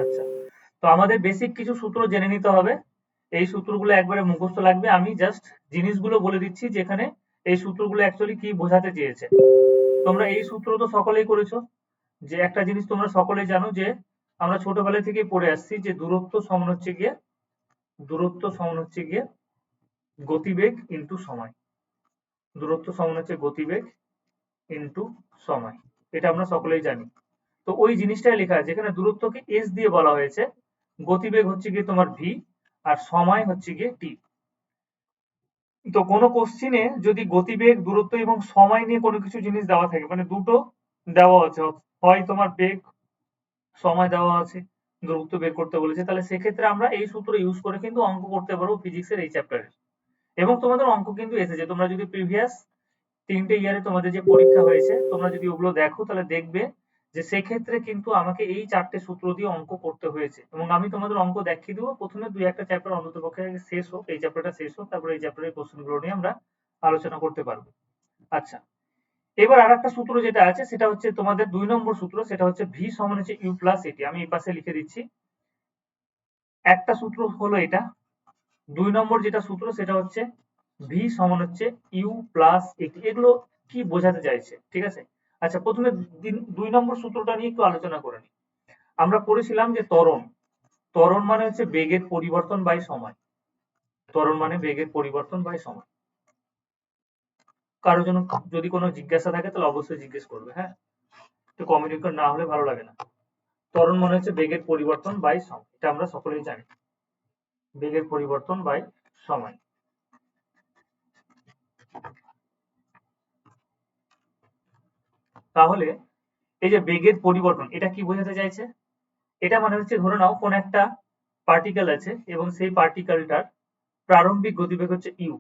আচ্ছা, তো আমাদের বেসিক কিছু সূত্র জেনে নিতে হবে। এই সূত্রগুলো একবারে মুখস্থ লাগবে। আমি জাস্ট জিনিসগুলো বলে দিচ্ছি যেখানে এই সূত্রগুলো অ্যাকচুয়ালি কি বোঝাতে চেয়েছে। তোমরা এই সূত্র তো সকলেই করেছো, যে একটা জিনিস তোমরা সকলেই জানো যে আমরা ছোটবেলা থেকেই পড়ে আসছি যে দূরত্ব সমান হচ্ছে গিয়ে গতিবেগ ইনটু সময়। দূরত্ব সমান হচ্ছে গতিবেগ ইনটু সময়, এটা আমরা সকলেই জানি। তো ওই জিনিসটাই লেখা আছে, যেখানে দূরত্বকে এস দিয়ে বলা হয়েছে, গতিবেগ হচ্ছে গিয়ে তোমার ভি, আর সময় হচ্ছে গিয়ে টি। তো কোনো কোশ্চিনে যদি গতিবেগ, দূরত্ব এবং সময় নিয়ে কোনো কিছু জিনিস দেওয়া থাকে, মানে দুটো দেওয়া আছে, হয় তোমার বেগ, সময় দেওয়া আছে, দূরত্ব বের করতে বলেছে, তাহলে সেক্ষেত্রে আমরা এই সূত্র ইউজ করে কিন্তু অঙ্ক করতে পারবো ফিজিক্সের এই চ্যাপ্টারে। এবং তোমাদের অঙ্ক কিন্তু এসেছে, তোমরা যদি প্রিভিয়াস 3টে ইয়ারে তোমাদের যে পরীক্ষা হয়েছে তোমরা যদি ওগুলো দেখো তাহলে দেখবে যে সেক্ষেত্রে কিন্তু আমাকে এই 4টে সূত্র দিয়ে অঙ্ক করতে হয়েছে। এবং আমি তোমাদের অঙ্ক দেখিয়ে দেবো, প্রথমে 2-1টা চ্যাপ্টার অন্ততপক্ষে শেষ হোক, এই চ্যাপ্টারটা শেষ হোক, তারপরে এই চ্যাপ্টারের কোশ্চেনগুলো নিয়ে আমরা আলোচনা করতে পারবো। আচ্ছা, এবার আরেকটা সূত্র যেটা আছে সেটা হচ্ছে তোমাদের 2 নম্বর সূত্র, সেটা হচ্ছে ভি সমান হচ্ছে ইউ প্লাস এটি। আমি এই পাশে লিখে দিচ্ছি। একটা সূত্র হলো এটা, 2 নম্বর যেটা সূত্র সেটা হচ্ছে ভি সমান হচ্ছে ইউ প্লাস এটি। এগুলো কি বোঝাতে চাইছে, ঠিক আছে? আচ্ছা, প্রথমে 2 নম্বর সূত্রটা নিয়ে একটু আলোচনা করে নিই। আমরা পড়েছিলাম যে ত্বরণ, ত্বরণ মানে হচ্ছে বেগের পরিবর্তন বাই সময়। ত্বরণ মানে বেগের পরিবর্তন বাই সময়। কারোর জন্য যদি কোনো জিজ্ঞাসা থাকে তাহলে অবশ্যই জিজ্ঞেস করবে, হ্যাঁ, একটু কমিউনিকেট না হলে ভালো লাগে না। ত্বরণ মানে হচ্ছে বেগের পরিবর্তন বাই সময়, এটা আমরা সকলেই জানি, বেগের পরিবর্তন বাই সময়। তাহলে এই যে বেগের পরিবর্তন, এটা কি বোঝাতে চাইছে? এটা মানে হচ্ছে ধরে নাও কোন একটা পার্টিকেল আছে এবং সেই পার্টিকেলটার প্রারম্ভিক গতিবেগ হচ্ছে ইউ,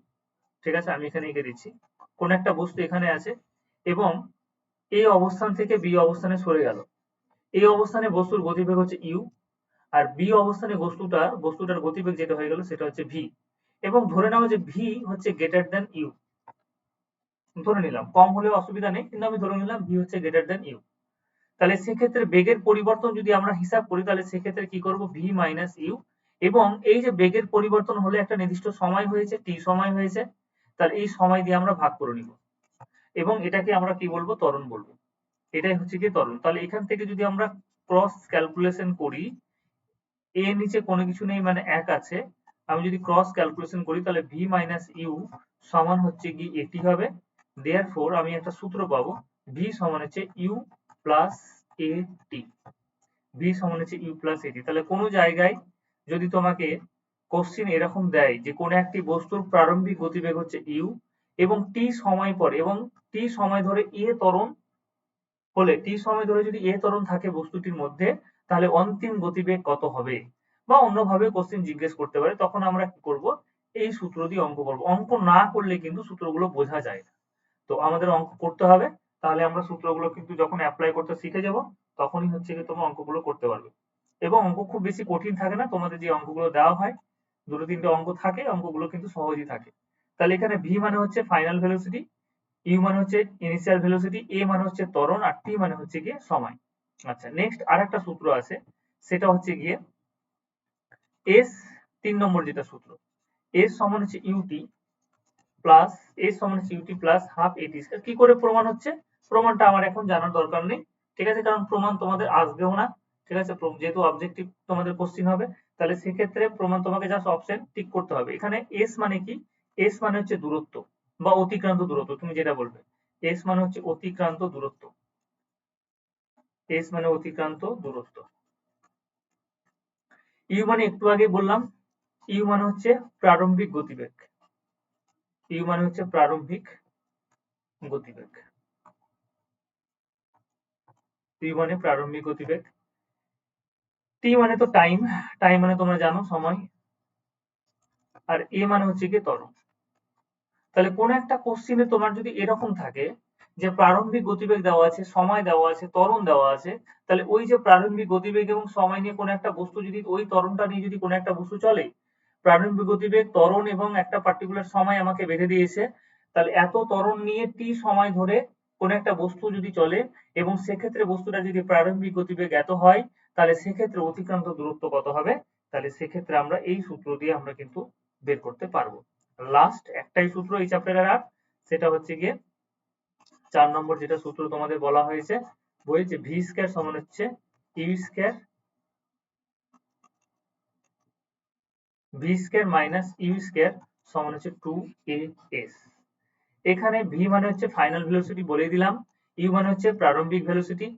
ঠিক আছে, আমি এখানে এঁকে দিচ্ছি। কোন একটা বস্তু এখানে আছে এবং এই অবস্থান থেকে বি অবস্থানে সরে গেল। এই অবস্থানে বস্তুর গতিবেগ হচ্ছে ইউ, আর বি অবস্থানে বস্তুটার গতিবেগ যেটা হয়ে গেল সেটা হচ্ছে ভি। এবং ধরে নাও যে ভি হচ্ছে গ্রেটার দ্যান ইউ, ধরে নিলাম, কম হলেও অসুবিধা নেই, কিন্তু আমি ধরে নিলাম ভি হচ্ছে গ্রেটার দ্যান ইউ। তাহলে সেক্ষেত্রে বেগের পরিবর্তন যদি আমরা হিসাব করি তাহলে সেক্ষেত্রে কি করব, ভি মাইনাস ইউ। এবং এই যে বেগের পরিবর্তন হলে একটা নির্দিষ্ট সময় হয়েছে, টি সময় হয়েছে, তাহলে এই সময় দিয়ে আমরা ভাগ করে নিব এবং এটাকে আমরা কি বলবো, ত্বরণ বলবো। এটাই হচ্ছে কি ত্বরণ। তাহলে এখান থেকে যদি আমরা ক্রস ক্যালকুলেশন করি, এ নিচে কোনো কিছু নেই মানে 1 আছে, আমি যদি ক্রস ক্যালকুলেশন করি তাহলে ভি মাইনাস ইউ সমান হচ্ছে কি এটি হবে। দেয়ারফর আমি একটা সূত্র পাবো, ভি সমান হচ্ছে u plus a t. V সমান হচ্ছে ইউ প্লাস এটি। তাহলে কোনো জায়গায় যদি তোমাকে কোশ্চিন এরকম দেয় যে কোন একটি বস্তুর প্রারম্ভিক গতিবেগ হচ্ছে ইউ এবং টি সময় পরে এবং টি সময় ধরে এ ত্বরণ হলে, টি সময় ধরে যদি এ ত্বরণ থাকে বস্তুটির মধ্যে, তাহলে অন্তিম গতিবেগ কত হবে, বা অন্যভাবে কোশ্চিন জিজ্ঞেস করতে পারে, তখন আমরা কি করব, এই সূত্র দিয়ে অঙ্ক করব। অঙ্ক না করলে কিন্তু সূত্রগুলো বোঝা যায় না। তো আমাদের অঙ্ক করতে হবে, তাহলে আমরা সূত্রগুলো কিন্তু যখন অ্যাপ্লাই করতে শিখে যাব তখনই হচ্ছে কি তোমরা অঙ্কগুলো করতে পারবে। এবং অঙ্ক খুব বেশি কঠিন থাকে না, তোমাদের যে অঙ্কগুলো দেওয়া হয় 2-3টে অঙ্ক থাকে, অঙ্কগুলো কিন্তু সহজই থাকে। তাহলে এখানে ভি মানে হচ্ছে ফাইনাল ভেলোসিটি, ইউ মানে হচ্ছে ইনিশিয়াল ভেলোসিটি, এ মানে হচ্ছে ত্বরণ, আর টি মানে হচ্ছে গিয়ে সময়। আচ্ছা, নেক্সট আরেকটা সূত্র আছে, সেটা হচ্ছে গিয়ে এস, 3 নম্বর যেটা সূত্র, এস সমান হচ্ছে ইউটি প্লাস, এস সমান হচ্ছে ইউটি প্লাস হাফ এটি স্কয়ার। কি করে প্রমাণ হচ্ছে, প্রমাণটা আমার এখন জানার দরকার নেই, ঠিক আছে, কারণ প্রমাণ তোমাদের আসবেও না, ঠিক আছে, যেহেতু অবজেক্টিভ তোমাদের কোশ্চিন হবে, তাহলে সেক্ষেত্রে প্রমাণ তোমাকে জাস্ট অপশন টিক করতে হবে। এখানে এস মানে কি, এস মানে হচ্ছে দূরত্ব বা অতিক্রান্ত দূরত্ব, তুমি যেটা বলবে। এস মানে হচ্ছে অতিক্রান্ত দূরত্ব, এস মানে অতিক্রান্ত দূরত্ব। ইউ মানে একটু আগে বললাম, ইউ মানে হচ্ছে প্রারম্ভিক গতিবেগ, ইউ মানে হচ্ছে প্রারম্ভিক গতিবেগ, ইউ মানে প্রারম্ভিক গতিবেগ। টি মানে তো টাইম, টাইম মানে তোমরা জানো সময়, আর এ মানে হচ্ছে কি ত্বরণ। তাহলে কোন একটা কোশ্চিনে তোমার যদি এরকম থাকে যে প্রারম্ভিক গতিবেগ দেওয়া আছে, সময় দেওয়া আছে, ত্বরণ দেওয়া আছে, তাহলে ওই যে প্রারম্ভিক গতিবেগ এবং সময় নিয়ে কোন একটা বস্তু যদি, ওই ত্বরণটা নিয়ে যদি কোন একটা বস্তু চলে, প্রারম্ভিক গতিবেগ, ত্বরণ এবং একটা পার্টিকুলার সময় আমাকে বেঁধে দিয়েছে, তাহলে এত ত্বরণ নিয়ে টি সময় ধরে কোন একটা বস্তু যদি চলে এবং সেক্ষেত্রে বস্তুটা যদি প্রারম্ভিক গতিবেগ এত হয়, তাহলে সেক্ষেত্রে অতিক্রান্ত দূরত্ব কত হবে, তাহলে সেক্ষেত্রে আমরা এই সূত্র দিয়ে আমরা কিন্তু বের করতে পারবো। লাস্ট একটাই সূত্র এই চ্যাপ্টারের, আর সেটা হচ্ছে গিয়ে 4 নম্বর যেটা সূত্র তোমাদের বলা হয়েছে বইয়ে, যে ভি স্কয়ার সমান হচ্ছে u square v square minus u square সমান হচ্ছে 2as। এখানে ভি মানে হচ্ছে ফাইনাল ভেলোসিটি বলে দিলাম, ইউ মানে হচ্ছে প্রারম্ভিক ভেলোসিটি,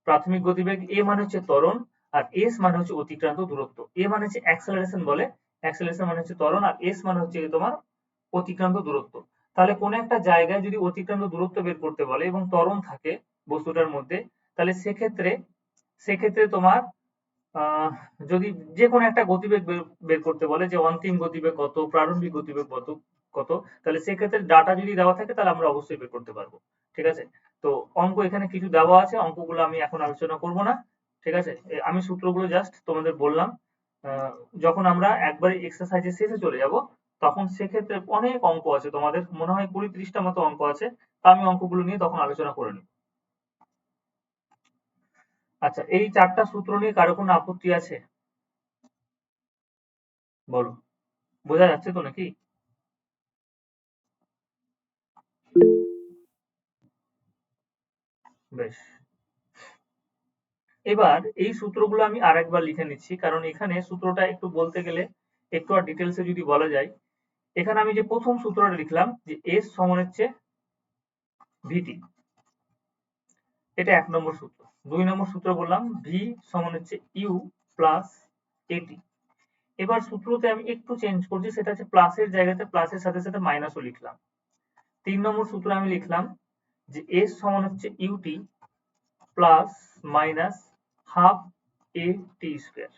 প্রাথমিক গতিবেগ, এ মানে হচ্ছে ত্বরণ, আর এস মানে হচ্ছে অতিক্রান্ত দূরত্ব। এ মানে হচ্ছে অ্যাক্সেলারেশন বলে, অ্যাক্সেলারেশন মানে হচ্ছে ত্বরণ, আর এস মানে হচ্ছে তোমার অতিক্রান্ত দূরত্ব। তাহলে কোন একটা জায়গায় যদি অতিক্রান্ত দূরত্ব বের করতে বলে এবং ত্বরণ থাকে বস্তুটার মধ্যে, তাহলে সেক্ষেত্রে তোমার যদি যে কোনো একটা গতিবেগ বের করতে বলে, যে অন্তিম গতিবেগ কত, প্রারম্ভিক গতিবেগ কত, তাহলে সেক্ষেত্রে ডাটা যদি দেওয়া থাকে তাহলে আমরা অবশ্যই বের করতে পারবো। ঠিক আছে, তো অঙ্ক এখানে কিছু দেওয়া আছে, অঙ্কগুলো আমি এখন আলোচনা করব না। ঠিক আছে, আমি সূত্রগুলো জাস্ট তোমাদের বললাম। যখন আমরা একবারে এক্সারসাইজের শেষে চলে যাব, তখন সেক্ষেত্রে অনেক অঙ্ক আছে, তোমাদের মনে হয় 20-30টা মতো অঙ্ক আছে, তা আমি অঙ্কগুলো নিয়ে তখন আলোচনা করে নেব। আচ্ছা, এই 4টা সূত্র নিয়ে কারো কোনো আপত্তি আছে? বলো, বোঝা যাচ্ছে তো নাকি? বেশ, এবার এই সূত্রগুলো আমি আরেকবার লিখে নিচ্ছি, কারণ এখানে সূত্রটা একটু বলতে গেলে একটু আর ডিটেলসে যদি বলা যায়। এখানে আমি যে প্রথম সূত্রটা লিখলাম যে এস সমান হচ্ছে ভিটি, এটা 1 নম্বর সূত্র। 2 নম্বর সূত্র বললাম ভি সমান হচ্ছে ইউ প্লাস এটি। এবার সূত্রতে আমি একটু চেঞ্জ করছি, সেটা হচ্ছে প্লাসের জায়গাতে প্লাসের সাথে সাথে মাইনাসও লিখলাম। 3 নম্বর সূত্র আমি লিখলাম যে এস সমান হচ্ছে u t plus minus half a t square,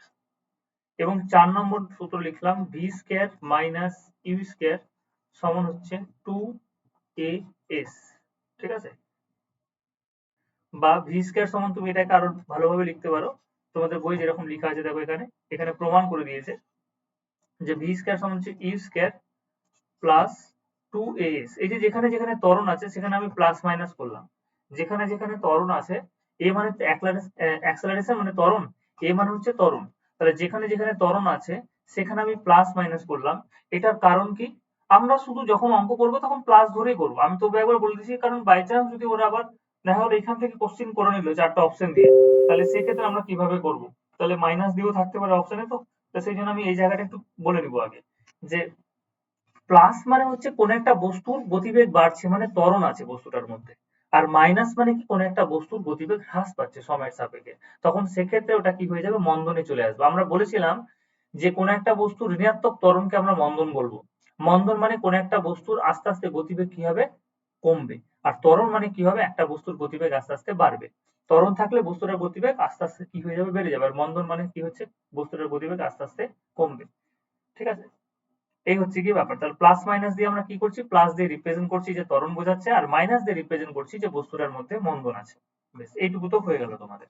এবং 4 নম্বর সূত্র লিখলাম v square minus u square সমান হচ্ছে 2as। ঠিক আছে, বা ভি স্কয়ার সমান, তুমি এটাকে আরো ভালোভাবে লিখতে পারো, তোমাদের বই যেরকম লেখা আছে দেখো, এখানে এখানে প্রমাণ করে দিয়েছে যে ভি স্কয়ার সমান হচ্ছে ইউ স্কয়ার প্লাস 2as। এই যে যেখানে যেখানে ত্বরণ আছে সেখানে আমি প্লাস মাইনাস করলাম, যেখানে যেখানে ত্বরণ আছে, এ মানে অ্যাক্সেলারেশন মানে ত্বরণ, এ মানে হচ্ছে ত্বরণ, তাহলে যেখানে যেখানে ত্বরণ আছে সেখানে আমি প্লাস মাইনাস করলাম। এটার কারণ কি, আমরা শুধু যখন অঙ্ক করব তখন প্লাস ধরেই করব, আমি তবু একবার বলে দিচ্ছি, কারণ বাই চান্স যদি ওরা আবার দেখা হলো এখান থেকে কোশ্চেন করে নিল 4টা অপশন দিয়ে, তাহলে সেক্ষেত্রে আমরা কিভাবে করব, তাহলে মাইনাস দিয়েও থাকতে পারে অপশনে, তো সেই জন্য আমি এই জায়গাটা একটু বলে নিব আগে, যে প্লাস মানে হচ্ছে কোন একটা বস্তুর গতিবেগ বাড়ছে, মানে ত্বরণ আছে বস্তুটার মধ্যে, আর মাইনাস মানে কি, কোন একটা বস্তুর গতিবেগ হ্রাস পাচ্ছে সময়ের সাপেক্ষে, তখন সেক্ষেত্রে ওটা কি হয়ে যাবে, মন্দনে চলে আসবে। আমরা বলেছিলাম যে কোন একটা বস্তুর ঋণাত্মক ত্বরণকে আমরা মন্দন বলবো। মন্দন মানে কোন একটা বস্তুর আস্তে আস্তে গতিবেগ কি হবে, কমবে, আর ত্বরণ মানে কি হবে, একটা বস্তুর গতিবেগ আস্তে আস্তে বাড়বে। ত্বরণ থাকলে বস্তুটার গতিবেগ আস্তে আস্তে কি হয়ে যাবে, বেড়ে যাবে, আর মন্দন মানে কি হচ্ছে, বস্তুটার গতিবেগ আস্তে আস্তে কমবে। ঠিক আছে, এই হচ্ছে কি ব্যাপার। তাহলে প্লাস মাইনাস দিয়ে আমরা কি করছি, প্লাস দিয়ে রিপ্রেজেন্ট করছি যে ত্বরণ বোঝাচ্ছে, আর মাইনাস দিয়ে রিপ্রেজেন্ট করছি যে বস্তুটার মধ্যে মন্দন আছে। বেশ, এইটুকু তো হয়ে গেল তোমাদের।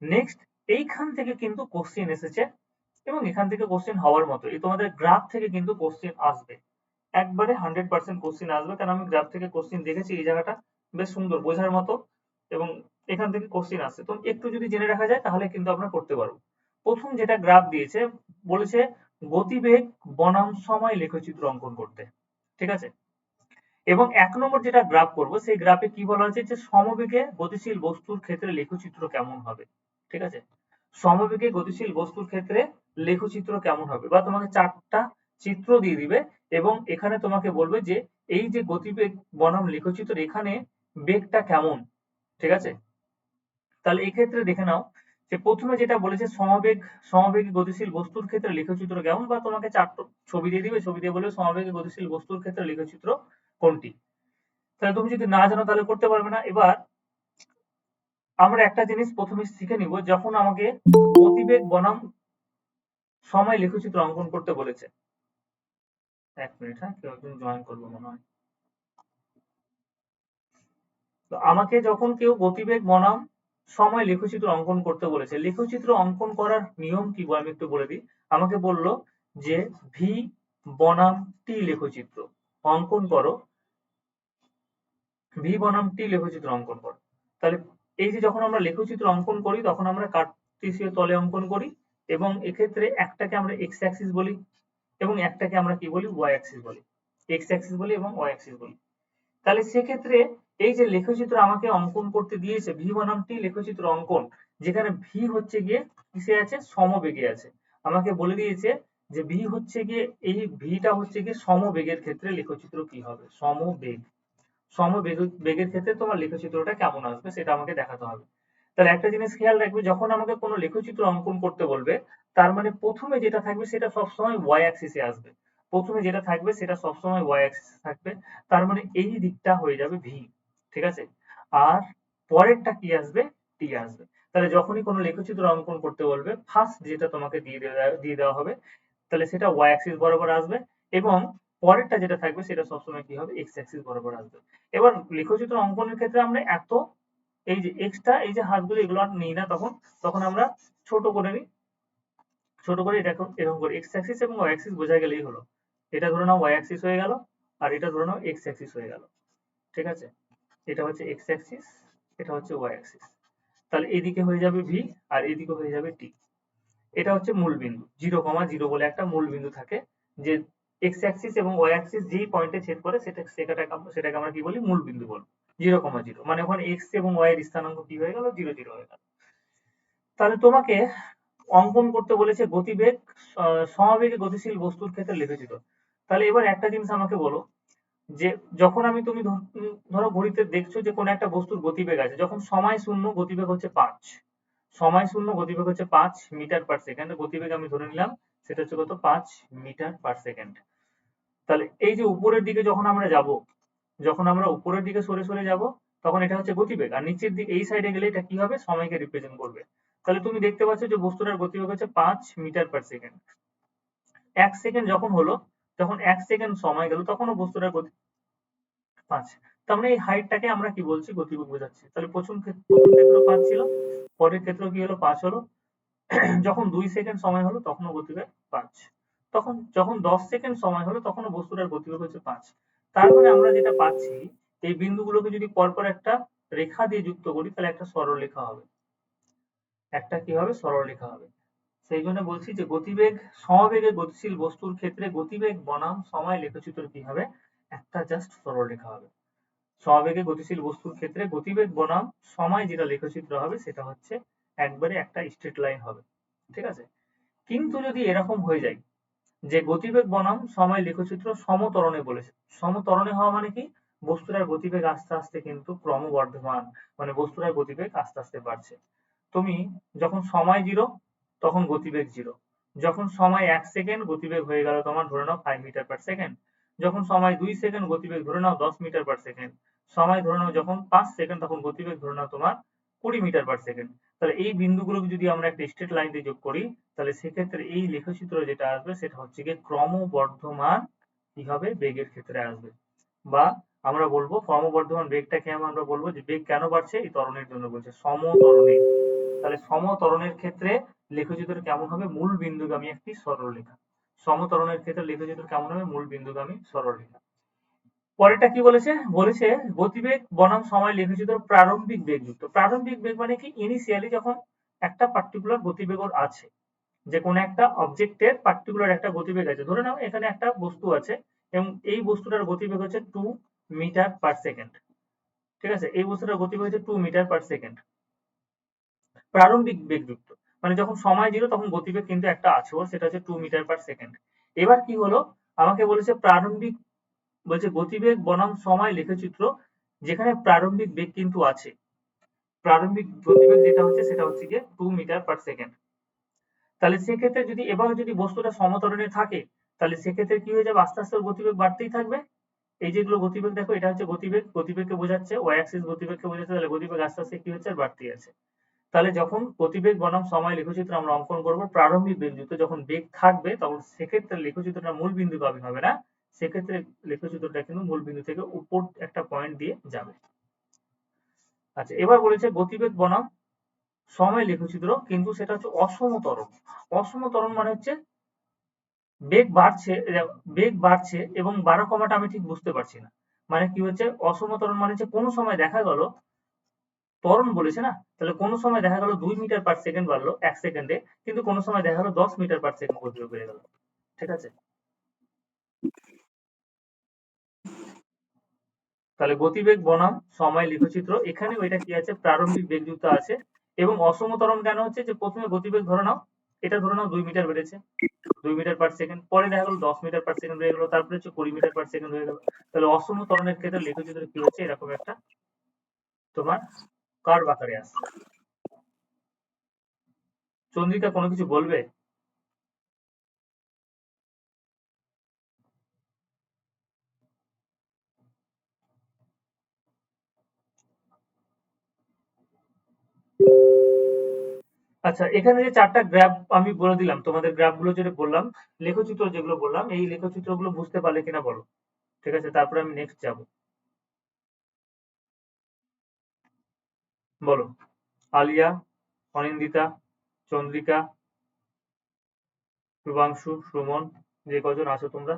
নেক্সট, এইখান থেকে কিন্তু কোশ্চেন এসেছে, এবং এখান থেকে কোশ্চেন হওয়ার মতো, এই তোমাদের গ্রাফ থেকে কিন্তু কোশ্চেন আসবে, একবারে 100% কোশ্চেন আসবে, কারণ আমি গ্রাফ থেকে কোশ্চেন দেখেছি, এই জায়গাটা বেশ সুন্দর বোঝার মতো, এবং এখান থেকে কোশ্চেন আসছে, তো একটু যদি জেনে রাখা যায় তাহলে কিন্তু আমরা করতে পারবো। প্রথম যেটা গ্রাফ দিয়েছে, বলেছে গতিবেগ বনাম সময় লেখচিত্র অঙ্কন করতে। ঠিক আছে, এবং 1 নম্বর যেটা গ্রাফ করব, সেই গ্রাফে কি বলা হয়েছে, যে সমবেগে গতিশীল বস্তুর ক্ষেত্রে লেখচিত্র কেমন হবে। ঠিক আছে, সমবেগে গতিশীল বস্তুর ক্ষেত্রে লেখচিত্র কেমন হবে, বা তোমাকে 4টা চিত্র দিয়ে দিবে, এবং এখানে তোমাকে বলবে যে এই যে গতিবেগ বনাম লেখচিত্র, এখানে বেগটা কেমন। ঠিক আছে, তাহলে এই ক্ষেত্রে দেখে নাও যে প্রথমে যেটা বলেছে সমবেগে গতিশীল বস্তুর ক্ষেত্রে লেখচিত্র কেমন, বা তোমাকে 4টা ছবি দিয়ে দিবে, ছবি দিয়ে বলবে সমবেগে গতিশীল বস্তুর ক্ষেত্রে লেখচিত্র কোনটি। তাহলে তুমি যদি না জানো তাহলে করতে পারবে না। এবার আমরা একটা জিনিস প্রথমে শিখে নিব, যখন আমাকে গতিবেগ বনাম সময় লেখচিত্র অঙ্কন করতে বলেছে। 1 মিনিট, হ্যাঁ, কেউ একজন জয়েন করবো মনে হয়। তো আমাকে যখন কেউ গতিবেগ বনাম সময় লেখচিত্র অঙ্কন করতে বলেছে, লেখচিত্র অঙ্কন করার নিয়ম কি আমি একটু বলে দিই। আমাকে বলল যে ভি বনাম টি লেখচিত্র অঙ্কন করো, ভি বনাম টি লেখচিত্র অঙ্কন করো। তাহলে এই যে যখন আমরা লেখচিত্র অঙ্কন করি তখন আমরা কার্টেসীয় তলে অঙ্কন করি এবং এক্ষেত্রে একটাকে আমরা এক্স অ্যাক্সিস বলি এবং একটাকে আমরা কি বলি ওয়াই অ্যাক্সিস বলি, এক্স অ্যাক্সিস বলি এবং ওয়াই অ্যাক্সিস বলি। তাহলে সেক্ষেত্রে এই যে লেখচিত্র আমাকে অঙ্কন করতে দিয়েছে ভি বনাম টি লেখচিত্র অঙ্কন, যেখানে ভি হচ্ছে গিয়ে কিসে আছে, সমবেগে আছে। আমাকে বলে দিয়েছে যে ভি হচ্ছে গিয়ে এই ভিটা হচ্ছে গিয়ে সমবেগের ক্ষেত্রে লেখচিত্র কি হবে, সমবেগ। সমবেগের ক্ষেত্রে তোমার লেখচিত্রটা কেমন আসবে সেটা আমাকে দেখাতে হবে। তাহলে একটা জিনিস খেয়াল রাখবে, যখন আমাকে কোনো লেখচিত্র অঙ্কন করতে বলবে তার মানে প্রথমে যেটা থাকবে সেটা সবসময় ওয়াই অ্যাক্সিসে আসবে। প্রথমে যেটা থাকবে সেটা সবসময় ওয়াই অ্যাক্সিসে থাকবে, তার মানে এই দিকটা হয়ে যাবে ভি, ঠিক আছে। আর পরেরটা কি আসবে, টি আসবে। তাহলে যখনই কোনো লেখচিত্র অঙ্কন করতে বলবে ফার্স্ট যেটা তোমাকে দিয়ে দেওয়া হবে তাহলে সেটা ওয়াই অ্যাক্সিস বরাবর আসবে এবং পরেরটা যেটা থাকবে সেটা সবসময় কি হবে, এক্স অ্যাক্সিস বরাবর আসবে। এবার লেখচিত্র অঙ্কনের ক্ষেত্রে আমরা এত এই যে এক্সট্রা এই যে হাতগুলো এগুলো আর নিই না, তখন তখন আমরা ছোট করে নিই, ছোট করে এটা এরকম করে এক্স অ্যাক্সিস এবং ওয়াই অ্যাক্সিস বোঝা গেলেই হলো। এটা ধরে নাও ওয়াই অ্যাক্সিস হয়ে গেল আর এটা ধরে নাও এক্স অ্যাক্সিস হয়ে গেল, ঠিক আছে। এটা হচ্ছে এক্স অ্যাক্সিস, এটা হচ্ছে ওয়াই অ্যাক্সিস। তাহলে এদিকে হয়ে যাবে ভি আর এদিকে হয়ে যাবে টি। এটা হচ্ছে মূল বিন্দু 0,0 বলে একটা মূল বিন্দু থাকে, যে এক্স অ্যাক্সিস এবং ওয়াই অ্যাক্সিস যেই পয়েন্টে ছেদ করে সেটাকে আমরা কি বলি, মূল বিন্দু বলবো। 0,0 মানে ওখানে এক্স এবং ওয়াই এর স্থানাঙ্ক কি হয়ে গেল, 0,0 হয়ে গেল। তাহলে তোমাকে অঙ্কন করতে বলেছে গতিবেগ সমবেগে গতিশীল বস্তুর ক্ষেত্রে লেখচিত্র। তাহলে এবার একটা জিনিস আমাকে বলো, যে যখন তুমি ধরো ঘড়িতে দেখছো যে কোনো একটা বস্তুর গতিবেগ আছে, যখন সময় শূন্য গতিবেগ হচ্ছে 5, সময় শূন্য গতিবেগ হচ্ছে 5 মিটার পার সেকেন্ড, গতিবেগ আমি ধরে নিলাম সেটা হচ্ছে কত, 5 মিটার পার সেকেন্ড। তাহলে এই যে উপরের দিকে যখন আমরা যাব, যখন আমরা উপরের দিকে সরে সরে যাব তখন এটা হচ্ছে গতিবেগ, আর নিচের দিকে এই সাইডে গেলে এটা কি হবে, সময়কে রিপ্রেজেন্ট করবে। তাহলে তুমি দেখতে পাচ্ছ যে বস্তুটার গতিবেগ হচ্ছে 5 মিটার পার সেকেন্ড। 1 সেকেন্ড যখন হলো, যখন 1 সেকেন্ড সময় গেল তখনও বস্তুটার গতি 5। তার মানে এই হাইটটাকে আমরা কি বলছি, গতিবেগ বোঝাচ্ছি। তাহলে প্রথম ক্ষেত্র 5 ছিল, পরের ক্ষেত্র কি হলো, 5 হলো। যখন 2 সেকেন্ড সময় হলো তখনও গতিবেগ 5, তখন যখন 10 সেকেন্ড সময় হলো তখনও বস্তুটার গতিবেগ হচ্ছে 5। তার মানে আমরা যেটা পাচ্ছি, এই বিন্দুগুলোকে যদি পরপর একটা রেখা দিয়ে যুক্ত করি তাহলে একটা সরলরেখা হবে, একটা কি হবে, সরলরেখা হবে। সেই জন্য বলছি যে গতিবেগ সমবেগে গতিশীল বস্তুর ক্ষেত্রে গতিবেগ বনাম সময় লেখচিত্র কি হবে, একটা জাস্ট সরলরেখা হবে। সমবেগে গতিশীল বস্তুর ক্ষেত্রে গতিবেগ বনাম সময় যেটা লেখচিত্র হবে সেটা হচ্ছে একবারে একটা স্ট্রেট লাইন হবে, ঠিক আছে। কিন্তু যদি এরকম হয়ে যায় যে গতিবেগ বনাম সময় লেখচিত্র সমত্বরণে বলেছে, সমত্বরণে হওয়া মানে কি, বস্তুটার গতিবেগ আস্তে আস্তে কিন্তু ক্রমবর্ধমান, মানে বস্তুটার গতিবেগ আস্তে আস্তে বাড়ছে। তুমি যখন সময় 0 তখন গতিবেগ 0, যখন সময় 1 সেকেন্ড গতিবেগ হয়ে গেল তোমার ধরে নাও 5 মিটার পার সেকেন্ড, যখন সময় 2 সেকেন্ড গতিবেগ ধরে নাও 10 মিটার পার সেকেন্ড, সময় ধরে নাও যখন 5 সেকেন্ড তখন গতিবেগ ধরে নাও তোমার 20 মিটার পার সেকেন্ড। তাহলে এই বিন্দুগুলোকে যদি আমরা একটা স্ট্রেট লাইন দিয়ে যোগ করি তাহলে সেক্ষেত্রে এই লেখচিত্র যেটা আসবে সেটা হচ্ছে গিয়ে ক্রমবর্ধমান কি হবে, বেগের ক্ষেত্রে আসবে। বা আমরা বলবো ক্রমবর্ধমান বেগটাকে আমরা বলবো যে বেগ কেন বাড়ছে, এই ত্বরণের জন্য বলছে, সমত্বরণে। তাহলে সমত্বরণের ক্ষেত্রে লেখচিত্র কেমন হবে, মূল বিন্দুগামী একটি সরলরেখা। সমত্বরণের ক্ষেত্রে লেখচিত্র কেমন হবে, মূল বিন্দুগামী সরলরেখা। পরেরটা কি বলেছে, বলেছে গতিবেগ বনাম সময় লেখচিত্র প্রারম্ভিক বেগ যুক্ত। প্রারম্ভিক বেগ মানে কি, ইনিশিয়ালি যখন একটা পার্টিকুলার গতিবেগ আছে, যে কোনো একটা অবজেক্টের পার্টিকুলার একটা গতিবেগ আছে, ধরে নাও এখানে একটা বস্তু আছে এবং এই বস্তুটার গতিবেগ হচ্ছে 2 মিটার পার সেকেন্ড, ঠিক আছে, এই বস্তুটার গতিবেগ হচ্ছে 2 মিটার পার সেকেন্ড, প্রারম্ভিক বেগ যুক্ত। মানে যখন সময় 0 তখন গতিবেগ কিন্তু একটা আছে ওর, সেটা হচ্ছে 2 মিটার পার সেকেন্ড। এবার কি হলো, আমাকে বলেছে প্রারম্ভিক, বলছে গতিবেগ বনাম সময় লেখচিত্র যেখানে প্রারম্ভিক বেগ কিন্তু আছে, প্রারম্ভিক গতিবেগ যেটা হচ্ছে সেটা হচ্ছে গিয়ে 2 মিটার পার সেকেন্ড। তাহলে সেক্ষেত্রে যদি এবার যদি বস্তুটা সমত্বরণে থাকে তাহলে সেক্ষেত্রে কি হয়ে যাবে, আস্তে আস্তে গতিবেগ বাড়তেই থাকবে। এই যেগুলো গতিবেগ দেখো এটা হচ্ছে গতিবেগ, গতিবেগকে বোঝাচ্ছে, ওয়াই অ্যাক্সিস গতিবেগকে বোঝাচ্ছে, তাহলে গতিবেগ আস্তে আস্তে কি হচ্ছে, বাড়তেই আছে। তাহলে যখন গতিবেগ বনাম সময় লেখচিত্র আমরা অঙ্কন করব প্রারম্ভিক বেগযুক্ত, যখন বেগ থাকবে তখন সেক্ষেত্রে লেখচিত্রটা মূল বিন্দুগামী হবে না, সেক্ষেত্রে লেখচিত্রটা কিন্তু মূল বিন্দু থেকে উপর একটা পয়েন্ট দিয়ে যাবে। আচ্ছা, এবার বলেছে গতিবেগ বনাম সময় লেখচিত্র কিন্তু সেটা হচ্ছে অসমত্বরণ। অসমত্বরণ মানে হচ্ছে বেগ বাড়ছে, বেগ বাড়ছে এবং বাড়া কমাটা আমি ঠিক বুঝতে পারছি না। মানে কি হচ্ছে অসম ত্বরণ মানে হচ্ছে কোনো সময় দেখা গেল ত্বরণ বলেছে না, তাহলে কোনো সময় দেখা গেল 2 মিটার পার সেকেন্ড বাড়লো 1 সেকেন্ডে, কিন্তু কোনো সময় দেখা গেল 10 মিটার পার সেকেন্ড গতিবেগ বেড়ে গেল। ঠিক আছে, তাহলে গতিবেগ বনাম সময় লেখচিত্র, এখানেও এটা কি আছে প্রারম্ভিক বেগযুক্ত আছে। এবং অসম ত্বরণ কেন হচ্ছে, যে প্রথমে গতিবেগ ধরে নাও, এটা ধরে নাও 2 মিটার বেড়েছে, 2 মিটার পার সেকেন্ড, পরে দেখা গেল 10 মিটার পার সেকেন্ড হয়ে গেল, তারপরে হচ্ছে 20 মিটার পার সেকেন্ড হয়ে গেল। তাহলে অসম ত্বরণের ক্ষেত্রে লেখচিত্র কি হচ্ছে, এরকম একটা তোমার কার্ভ আকারে আসছে। চন্দ্রিকা কোনো কিছু বলবে? আচ্ছা, এখানে যে 4টা গ্রাফ আমি বলে দিলাম, তোমাদের গ্রাফগুলো যেটা বললাম, লেখচিত্র যেগুলো বললাম, এই লেখচিত্রগুলো বুঝতে পারলে কিনা বলো। ঠিক আছে, তারপরে আমি নেক্সট যাব। বলো, আলিয়া, অনিন্দিতা, চন্দ্রিকা, শুভাংশু, সুমন, যে কজন আছো তোমরা।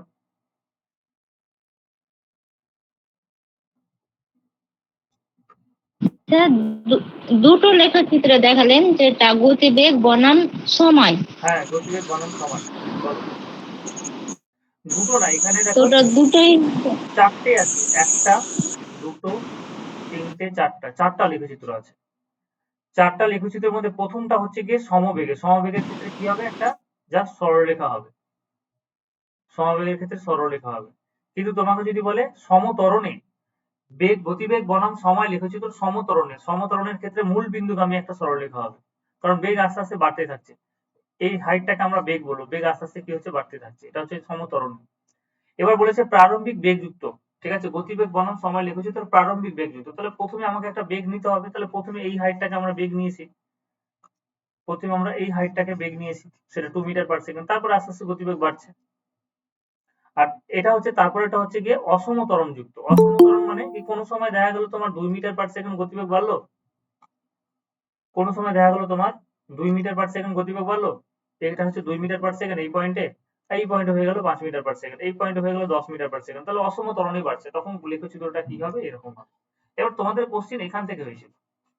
স্যার, দুটো লেখচিত্র দেখালেন, যেটা গতিবেগ বনাম সময়। হ্যাঁ, গতিবেগ বনাম সময়। বলো, দুটো না, এখানে তো দেখো ওটা দুটোই 4টে আছে, একটা, দুটো, তিনটে, চারটা লেখচিত্র আছে। 4টা লেখচিত্রের মধ্যে প্রথমটা হচ্ছে গিয়ে সমবেগে। সমবেগের ক্ষেত্রে কি হবে, একটা জাস্ট সরলরেখা হবে। সমবেগের ক্ষেত্রে সরলরেখা হবে। কিন্তু তোমাকে যদি বলে সমত্বরণে গতিবেগ বনাম সময় লেখচিত্র সমত্বরণের ক্ষেত্রে মূল বিন্দুগামী একটা সরলরেখা হবে। কারণ বেগ আস্তে আস্তে বাড়তে থাকছে, এই হাইটটাকে আমরা বেগ বলবো, বেগ আস্তে আস্তে কি হচ্ছে বাড়তে থাকছে, এটা হচ্ছে সমত্বরণ। এবার বলেছে প্রারম্ভিক বেগযুক্ত। ঠিক আছে, গতিবেগ বনাম সময় লেখচিত্র প্রারম্ভিক বেগযুক্ত, তাহলে প্রথমে আমাকে একটা বেগ নিতে হবে, তাহলে প্রথমে এই হাইটটাকে আমরা বেগ নিয়েছি, প্রথমে আমরা এই হাইটটাকে বেগ নিয়েছি, সেটা 2 মিটার পার সেকেন্ড, তারপর আস্তে আস্তে গতিবেগ বাড়ছে। আর এটা হচ্ছে, তারপরে এটা হচ্ছে গিয়ে অসম ত্বরণ যুক্ত। অসম ত্বরণ মানে কি, কোনো সময় দেখা গেল তোমার 2 মিটার পার সেকেন্ড গতিবেগ বাড়লো, কোনো সময় দেখা গেল তোমার 2 মিটার পার সেকেন্ড গতিবেগ বাড়লো, এটা হচ্ছে 2 মিটার পার সেকেন্ড এই পয়েন্টে, এই পয়েন্টে হয়ে গেল 5 মিটার পার সেকেন্ড, এই পয়েন্টে হয়ে গেল 10 মিটার পার সেকেন্ড, তাহলে অসম ত্বরণই বাড়ছে, তখন লেখচিত্রটা কি হবে, এরকম হবে। এবার তোমাদের কোশ্চেন এখান থেকে হয়েছিল,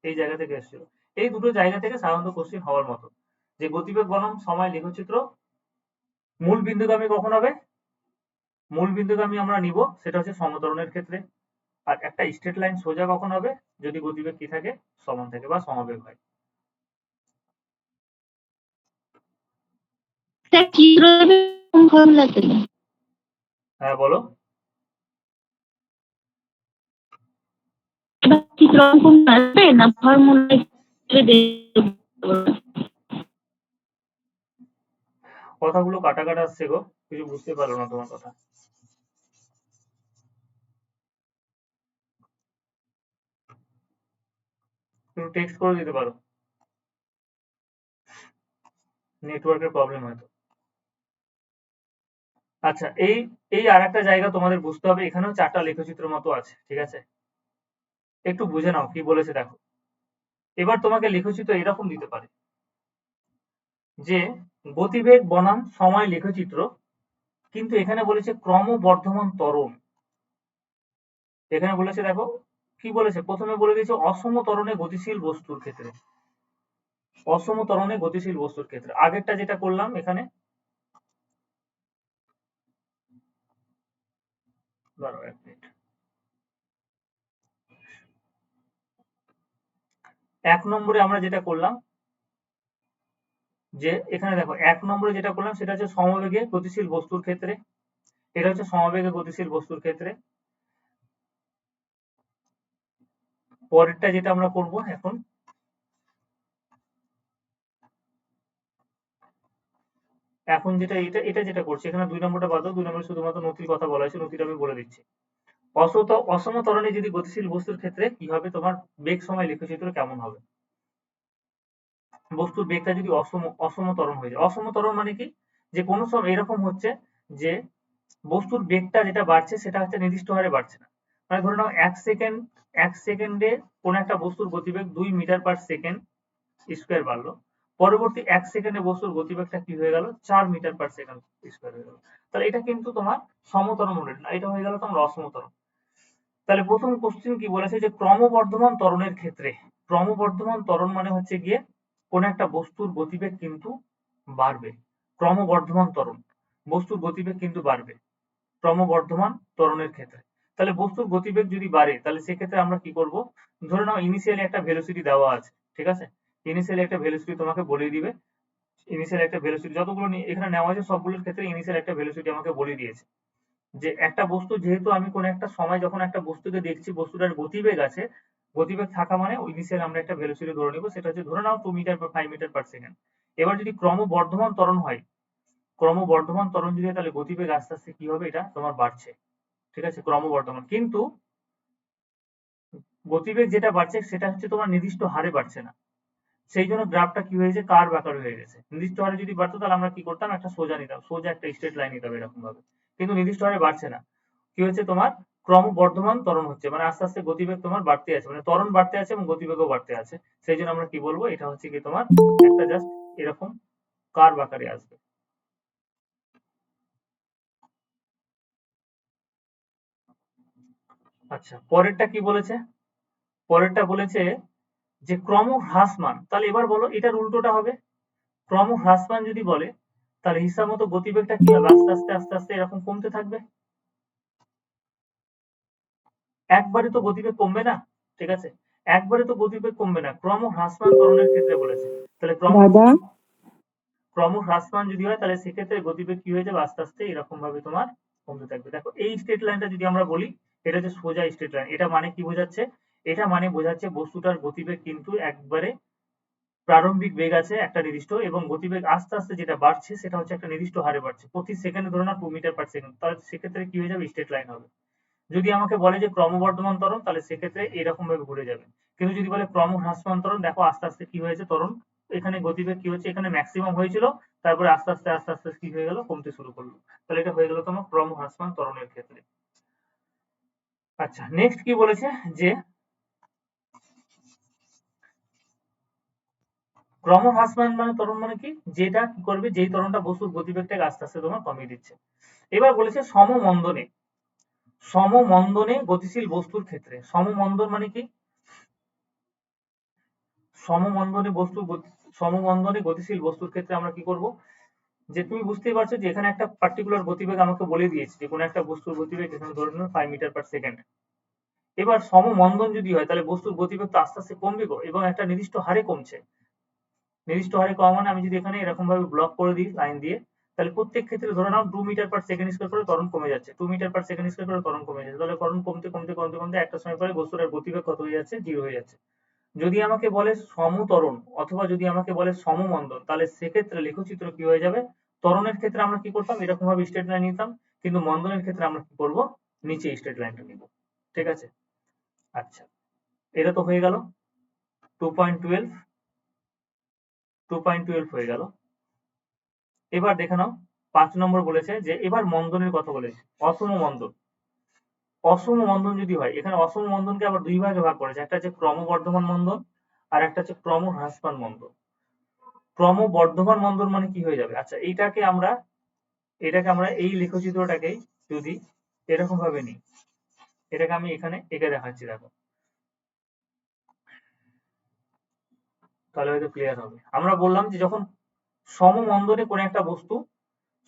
এই জায়গা থেকে এসেছিল, এই দুটো জায়গা থেকে সাধারণত কোশ্চেন হওয়ার মতো, যে গতিবেগ বনাম সময় লেখচিত্র মূল বিন্দুগামী কখন হবে, মূল বিন্দুগামী আমরা নিব সেটা হচ্ছে সমত্বরণের ক্ষেত্রে। আর একটা স্ট্রেট লাইন সোজা কখন হবে, যদি গতিবেগ কি থাকে, সমান থাকে বা সমবেগ হয়। স্যার চিত্র ফর্মুলা দিলেন। হ্যাঁ বলো, চিত্র অঙ্কন আসবে না ফর্মুলা? কথাগুলো কাটা কাটা আসছে গো, কিছু বুঝতে পারলো না তোমার কথা। তুমি টেক্সট করে দিতে পারো, নেটওয়ার্কের প্রবলেম হয়তো। আচ্ছা, এই এই আর একটা জায়গা তোমাদের বুঝতে হবে, এখানেও 4টা লেখচিত্র মতো আছে। ঠিক আছে, একটু বুঝে নাও কি বলেছে দেখো। এবার তোমাকে লেখচিত্র এরকম দিতে পারে যে গতিবেগ বনাম সময় লেখচিত্র, কিন্তু এখানে বলেছে ক্রমবর্ধমান ত্বরণ। এখানে বলেছে দেখো কি বলেছে, প্রথমে বলে দিয়েছে অসম ত্বরণে গতিশীল বস্তুর ক্ষেত্রে, অসম ত্বরণে গতিশীল বস্তুর ক্ষেত্রে। আগেরটা যেটা করলাম এখানে, দাঁড়াও 1 মিনিট, 1 নম্বরে আমরা যেটা করলাম, যে এখানে দেখো 1 নম্বরে যেটা করলাম সেটা হচ্ছে সমবেগে গতিশীল বস্তুর ক্ষেত্রে, এটা হচ্ছে সমবেগে গতিশীল বস্তুর ক্ষেত্রে। পরেরটা যেটা আমরা করব এখন, এখন যেটা এটা যেটা করছি, এখানে 2 নম্বরটা বাদ দাও, 2 নম্বরে শুধুমাত্র নতির কথা বলা হয়েছে, নতিটা আমি বলে দিচ্ছি। অসম ত্বরণে যদি গতিশীল বস্তুর ক্ষেত্রে কি হবে, তোমার বেগ সময় লেখচিত্র কেমন হবে, বস্তুর বেগটা যদি অসম ত্বরণ হয়ে যায়। অসম ত্বরণ মানে কি, যে কোনো সময় এরকম হচ্ছে যে বস্তুর বেগটা যেটা বাড়ছে সেটা হচ্ছে নির্দিষ্ট হারে বাড়ছে না। মানে ধরে নাও 1 সেকেন্ডে কোন একটা বস্তুর গতিবেগ 2 মিটার পার সেকেন্ড স্কয়ার বাড়লো, পরবর্তী 1 সেকেন্ডে বস্তুর গতিবেগটা কি হয়ে গেল, 4 মিটার পার সেকেন্ড স্কয়ার হয়ে গেল। তাহলে এটা কিন্তু তোমার সমতরণ হলো না, এটা হয়ে গেল তোমার অসমতরণ। তাহলে প্রথম কোশ্চেন কি বলেছে যে ক্রমবর্ধমান ত্বরণের ক্ষেত্রে, ক্রমবর্ধমান ত্বরণ মানে হচ্ছে গিয়ে কোন একটা বস্তুর গতিবেগ কিন্তু বাড়বে। ক্রমবর্ধমান ত্বরণ, বস্তুর গতিবেগ কিন্তু বাড়বে ক্রমবর্ধমান ত্বরণের ক্ষেত্রে। তাহলে বস্তুর গতিবেগ যদি বাড়ে তাহলে সেক্ষেত্রে আমরা কি করব, ধরে নাও ইনিশিয়ালি একটা ভেলোসিটি দেওয়া আছে, ঠিক আছে, ইনিশিয়ালি একটা ভেলোসিটি তোমাকে বলে দিবে, ইনিশিয়াল একটা ভেলোসিটি যতগুলো এখানে নেওয়া আছে সবগুলোর ক্ষেত্রে ইনিশিয়াল একটা ভেলোসিটি আমাকে বলে দিয়েছে যে একটা বস্তু, যেহেতু আমি কোন একটা সময় যখন একটা বস্তুকে দেখছি বস্তুটার গতিবেগ আছে, গতিবেগ থাকা মানে ইনিশিয়াল আমরা একটা ভেলোসিটি ধরে নিব, সেটা হচ্ছে ধরে নাও 2 মিটার বা 5 মিটার পার সেকেন্ড। এবার যদি ক্রমবর্ধমান ত্বরণ হয়, ক্রমবর্ধমান ত্বরণ যদি হয় তাহলে গতিবেগ আস্তে আস্তে কি হবে, এটা তোমার বাড়ছে, ঠিক আছে, ক্রমবর্ধমান। কিন্তু গতিবেগ যেটা বাড়ছে সেটা হচ্ছে তোমার নির্দিষ্ট হারে বাড়ছে না, সেই জন্য গ্রাফটা কি হয়েছে, কার্ভ আকার হয়ে গেছে। নির্দিষ্ট হারে যদি বাড়তো তাহলে আমরা কি করতাম, একটা সোজা নিতাম, সোজা একটা স্ট্রেট লাইন নিতাম এরকম ভাবে, কিন্তু নির্দিষ্ট হারে বাড়ছে না। কি হচ্ছে, তোমার ক্রমবর্ধমান ত্বরণ হচ্ছে, মানে আস্তে আস্তে গতিবেগ তোমার বাড়তে আছে, মানে ত্বরণ বাড়তে আছে এবং গতিবেগও বাড়তে আছে। সেই জন্য আমরা কি বলবো, এটা হচ্ছে কি তোমার একটা জাস্ট এরকম কার্ভ আকারে আসবে। আচ্ছা, পরেরটা কি বলেছে, পরেরটা বলেছে যে ক্রম হ্রাসমান। তাহলে এবার বলো এটার উল্টোটা হবে, ক্রম হ্রাসমান যদি বলে তাহলে হিসাব মতো গতিবেগটা কি হবে, আস্তে আস্তে আস্তে আস্তে এরকম কমতে থাকবে। একবারে তো গতিবেগ কমবে না, ঠিক আছে, একবারে তো গতিবেগ কমবে না, ক্রম হ্রাসমান ত্বরণের ক্ষেত্রে বলেছে। তাহলে দাদা ক্রম হ্রাসমান যদি হয় তাহলে সেক্ষেত্রে গতিবেগ কি হয়ে যাবে, আস্তে আস্তে এরকম ভাবে তোমার কমতে থাকবে। দেখো এই স্ট্রেট লাইনটা যদি আমরা বলি, এটা হচ্ছে সোজা স্ট্রেট লাইন, এটা মানে কি বোঝাচ্ছে, এটা মানে বোঝাচ্ছে বস্তুটার গতিবেগ কিন্তু একবারে প্রারম্ভিক বেগ আছে একটা নির্দিষ্ট, এবং গতিবেগ আস্তে আস্তে যেটা বাড়ছে সেটা হচ্ছে একটা নির্দিষ্ট হারে বাড়ছে, প্রতি সেকেন্ডে ধরে না 2 মিটার পার সেকেন্ড, তাহলে সেক্ষেত্রে কি হয়ে যাবে, স্ট্রেট লাইন হবে। যদি আমাকে বলে যে ক্রমবর্ধমান ত্বরণ তাহলে সেক্ষেত্রে এরকম ভাবে ঘুরে যাবে। কিন্তু যদি বলে ক্রম হ্রাসমান ত্বরণ, দেখো আস্তে আস্তে কি হয়েছে ত্বরণ, এখানে গতিবেগ কি হচ্ছে, এখানে ম্যাক্সিমাম হয়েছিল, তারপরে আস্তে আস্তে আস্তে আস্তে কি হয়ে গেল, কমতে শুরু করলো। তাহলে এটা হয়ে গেল তোমার ক্রম হ্রাসমান ত্বরণের ক্ষেত্রে। আচ্ছা, নেক্সট কি বলেছে যে ক্রম হ্রাসমান মানে ত্বরণ মানে কি, যেটা কি করবে, যেই ত্বরণটা বস্তুর গতিবেগটাকে আস্তে আস্তে তোমার কমিয়ে দিচ্ছে। এবার বলেছে সমমন্দনে, সমমন্দনে গতিশীল বস্তুর ক্ষেত্রে, সমমন্দন মানে কি, সমমন্দনে বস্তুর সমমন্দনে গতিশীল বস্তুর ক্ষেত্রে আমরা কি করব, যে তুমি বুঝতেই পারছো যে এখানে একটা পার্টিকুলার গতিবেগ আমাকে বলে দিয়েছে যে কোনো একটা বস্তুর গতিবেগ এখানে ধরে নিন 5 মিটার পার সেকেন্ড। এবার সমমন্দন যদি হয় তাহলে বস্তুর গতিবেগ তো আস্তে আস্তে কমবে গো, এবং একটা নির্দিষ্ট হারে কমছে। নির্দিষ্ট হারে কমা মানে আমি যদি এখানে এরকম ভাবে ব্লক করে দিই লাইন দিয়ে, তাহলে প্রত্যেক ক্ষেত্রে ধরে নাও 2 মিটার পার সেকেন্ড স্কয়ার করে ত্বরণ কমে যাচ্ছে, 2 মিটার পার সেকেন্ড স্কয়ার করে ত্বরণ কমে যাচ্ছে, তাহলে ত্বরণ কমতে কমতে কমতে কমতে একটা সময় পরে বস্তুটার গতিবেগ কত হয়ে যাচ্ছে, 0 হয়ে যাচ্ছে। যদি আমাকে বলে সমত্বরণ অথবা যদি আমাকে বলে সমমন্দন, তাহলে সেক্ষেত্রে লেখচিত্র কি হয়ে যাবে, ত্বরণের ক্ষেত্রে আমরা কি করতাম, এরকম ভাবে স্ট্রেট লাইন নিতাম, কিন্তু মন্দনের ক্ষেত্রে আমরা কি করব, নিচে স্ট্রেট লাইনটা নিব, ঠিক আছে। আচ্ছা, এটা তো হয়ে গেল 2.12, 2.12 হয়ে গেল। এবার দেখে নাও 5 নম্বর বলেছে যে এবার মন্দনের কথা বলেছে, অসম মন্দন। অসম মন্দন যদি হয়, এখানে অসম মন্দনকে আবার দুই ভাগে ভাগ করেছে, একটা হচ্ছে ক্রমবর্ধমান মন্দন আর একটা হচ্ছে ক্রম হ্রাসমান মন্দন। ক্রমবর্ধমান মন্দন মানে কি হয়ে যাবে, আচ্ছা এটাকে আমরা এই লেখচিত্রটাকেই যদি এরকম ভাবে নিই, এটাকে আমি এখানে এঁকে দেখাচ্ছি, দেখো তাহলে হয়তো ক্লিয়ার হবে। আমরা বললাম যে যখন সমমন্দনে কোন একটা বস্তু,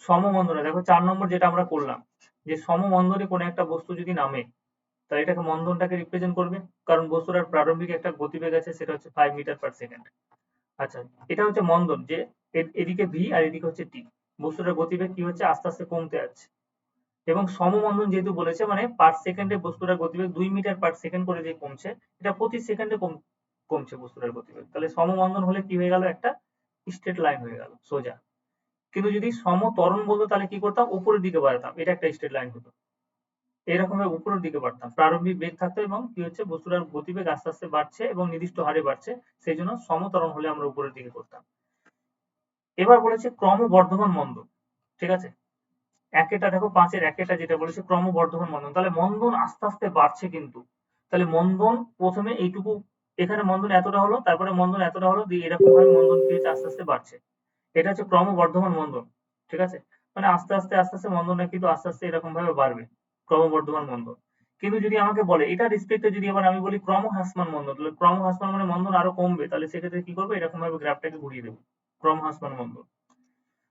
সমমন্দনে দেখো 4 নম্বর যেটা আমরা করলাম, যে সমমন্দনে কোন একটা বস্তু যদি নামে তাহলে এটাকে মন্দনটাকে রিপ্রেজেন্ট করবে, কারণ বস্তুটার প্রারম্ভিক একটা গতিবেগ আছে সেটা হচ্ছে 5 মিটার পার সেকেন্ড। আচ্ছা, এটা হচ্ছে মন্দন, যে এদিকে ভি আর এদিকে হচ্ছে টি, বস্তুটার গতিবেগ কি হচ্ছে, আস্তে আস্তে কমতে আছে। এবং সমমন্দন যেহেতু বলেছে মানে পার সেকেন্ডে বস্তুটার গতিবেগ 2 মিটার পার সেকেন্ড করে যে কমছে, এটা প্রতি সেকেন্ডে কমছে বস্তুটার গতিবেগ, তাহলে সমমন্দন হলে কি হয়ে গেল, একটা স্ট্রেট লাইন হয়ে গেল সোজা। কিন্তু যদি সমত্বরণ বলতো তাহলে কি করতাম, উপরের দিকে বাড়াতাম, এটা একটা স্ট্রেট লাইন হতো, এরকম ভাবে উপরের দিকে বাড়তাম, প্রারম্ভিক বেগ থাকতো এবং কি হচ্ছে বস্তুটার গতিবেগ আস্তে আস্তে বাড়ছে এবং নির্দিষ্ট হারে বাড়ছে, সেই জন্য সমত্বরণ হলে আমরা উপরের দিকে করতাম। এবার বলেছে ক্রমবর্ধমান মন্দন, ঠিক আছে, একেটা দেখো 5-এর একেটা যেটা বলেছে ক্রমবর্ধমান মন্দন, তাহলে মন্দন আস্তে আস্তে বাড়ছে কিন্তু, তাহলে মন্দন প্রথমে এইটুকু, এখানে মন্দন এতটা হলো, তারপরে মন্দন এতটা হলো, দিয়ে এরকম ভাবে মন্দন কি হচ্ছে, আস্তে আস্তে বাড়ছে, এটা হচ্ছে ক্রমবর্ধমান মন্দন, ঠিক আছে, মানে আস্তে আস্তে আস্তে আস্তে মন্দনটা কিন্তু আস্তে আস্তে এরকম ভাবে বাড়বে, ক্রমবর্ধমান মন্দন। কিন্তু যদি আমাকে বলে এটা রেসপেক্টে যদি আবার আমি বলি ক্রমহ্রাসমান মন্দন, তাহলে ক্রমহ্রাসমান মানে মন্দন আরো কমবে, তাহলে সেক্ষেত্রে কি করবো, এরকম ভাবে গ্রাফটাকে ঘুরিয়ে দেবো, ক্রমহ্রাসমান মন্দন।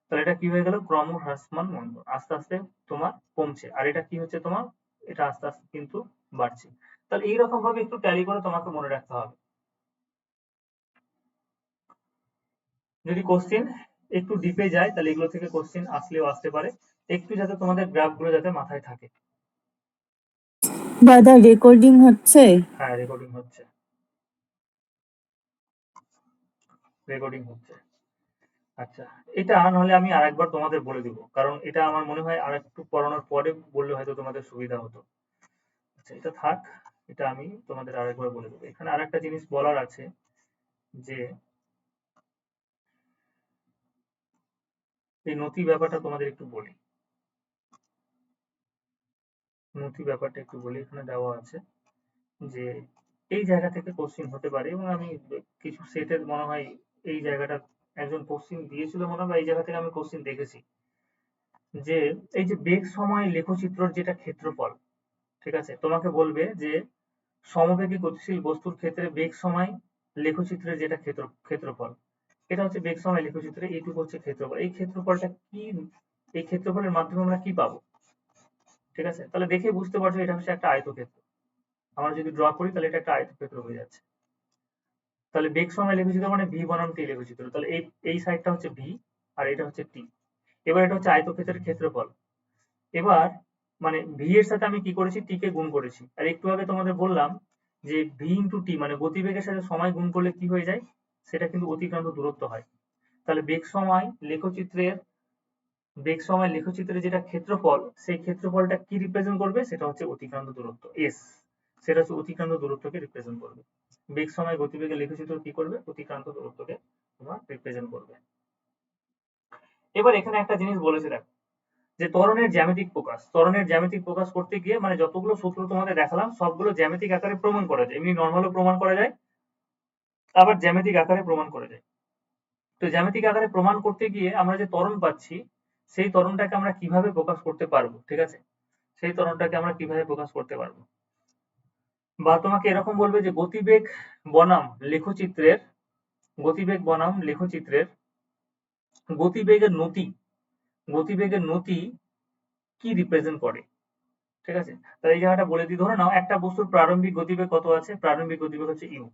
তাহলে এটা কি হয়ে গেল, ক্রমহ্রাসমান মন্দন, আস্তে আস্তে তোমার কমছে, আর এটা কি হচ্ছে তোমার, এটা আস্তে আস্তে কিন্তু বাড়ছে। তাহলে এইরকম ভাবে একটু ট্যালি করে তোমাকে মনে রাখতে হবে। যদি কোশ্চেন একটু ডিপে যায় তাহলে এগুলো থেকে কোশ্চেন আসলেও আসতে পারে, একটু যাতে তোমাদের গ্রাফগুলো যাতে মাথায় থাকে। দাদা রেকর্ডিং হচ্ছে? হ্যাঁ, রেকর্ডিং হচ্ছে, রেকর্ডিং হচ্ছে। আচ্ছা, এটা নাহলে আমি আরেকবার তোমাদের বলে দিব, কারণ এটা আমার মনে হয় আর একটু পড়ানোর পরে বললে হয়তো তোমাদের সুবিধা হতো। আচ্ছা, এটা থাক, এটা আমি তোমাদের আরেকবার বলে দেবো। এখানে আরেকটা জিনিস বলার আছে যে এই নথি ব্যাপারটা তোমাদের একটু বলি, নথি ব্যাপারটা একটু বলি। এখানে দেওয়া আছে যে এই জায়গা থেকে কোশ্চিন হতে পারে, এবং আমি কিছু সেটের মনে হয় এই জায়গাটা একজন কোশ্চিন দিয়েছিল মনে হয়, এই জায়গা থেকে আমি কোশ্চিন দেখেছি যে এই যে বেগ সময় লেখচিত্রর যেটা ক্ষেত্রফল, ঠিক আছে, তোমাকে বলবে যে সমবেগে গতিশীল বস্তুর ক্ষেত্রে বেগ সময় লেখচিত্রের যেটা ক্ষেত্রফল, এটা হচ্ছে বেগ সময় লেখচিত্রে, এইটুকু হচ্ছে ক্ষেত্রফল। এই ক্ষেত্রফলটা কি, এই ক্ষেত্রফলের মাধ্যমে আমরা কি পাবো, ঠিক আছে, তাহলে দেখে বুঝতে পারছো এটা হচ্ছে একটা আয়তক্ষেত্র। আমরা যদি ড্র করি তাহলে এটা একটা আয়তক্ষেত্র হয়ে যাচ্ছে। তাহলে বেগ সময় লেখচিত্র মানে ভি বনাম টি লেখচিত্র, তাহলে এই সাইডটা হচ্ছে ভি আর এটা হচ্ছে টি। এবার এটা হচ্ছে আয়তক্ষেত্রের ক্ষেত্রফল। এবার মানে ভি এর সাথে আমি কি করেছি, টি কে গুণ করেছি, আর একটু আগে তোমাদের বললাম যে ভি ইন্টু টি মানে গতিবেগের সাথে সময় গুণ করলে কি হয়ে যায়, সেটা কিন্তু অতিক্রান্ত দূরত্ব হয়। তাহলে বেগ সময় লেখচিত্রের যেটা ক্ষেত্রফল, সেই ক্ষেত্রফলটা কি রিপ্রেজেন্ট করবে, সেটা হচ্ছে অতিক্রান্ত দূরত্ব এস, সেটা হচ্ছে অতিক্রান্ত দূরত্বকে রিপ্রেজেন্ট করবে। বেগ সময় গতিবেগের লেখচিত্র কি করবে, অতিক্রান্ত দূরত্বকে তোমার রিপ্রেজেন্ট করবে। এবার এখানে একটা জিনিস বলেছে দেখো, যে ত্বরণের জ্যামিতিক প্রকাশ, ত্বরণের জ্যামিতিক প্রকাশ করতে গিয়ে মানে যতগুলো সূত্র তোমাদের দেখালাম সবগুলো জ্যামিতিক আকারে প্রমাণ করা যায়, এমনি নর্মালও প্রমাণ করা যায়, আবার জ্যামিতিক আকারে প্রমাণ করা যায়। তো জ্যামিতিক আকারে প্রমাণ করতে গিয়ে আমরা যে ত্বরণ পাচ্ছি, সেই ত্বরণটাকে আমরা কিভাবে প্রকাশ করতে পারবো, ঠিক আছে, সেই ত্বরণটাকে আমরা কিভাবে প্রকাশ করতে পারবো, বা তোমাকে এরকম বলবে যে গতিবেগ বনাম লেখচিত্রের, গতিবেগ বনাম লেখচিত্রের গতিবেগের নতি, গতিবেগের নতি কি রিপ্রেজেন্ট করে, ঠিক আছে। তাহলে এই জায়গাটা বলে দিই, ধরে নাও একটা বস্তুর প্রারম্ভিক গতিবেগ কত আছে, প্রারম্ভিক গতিবেগ হচ্ছে ইউ।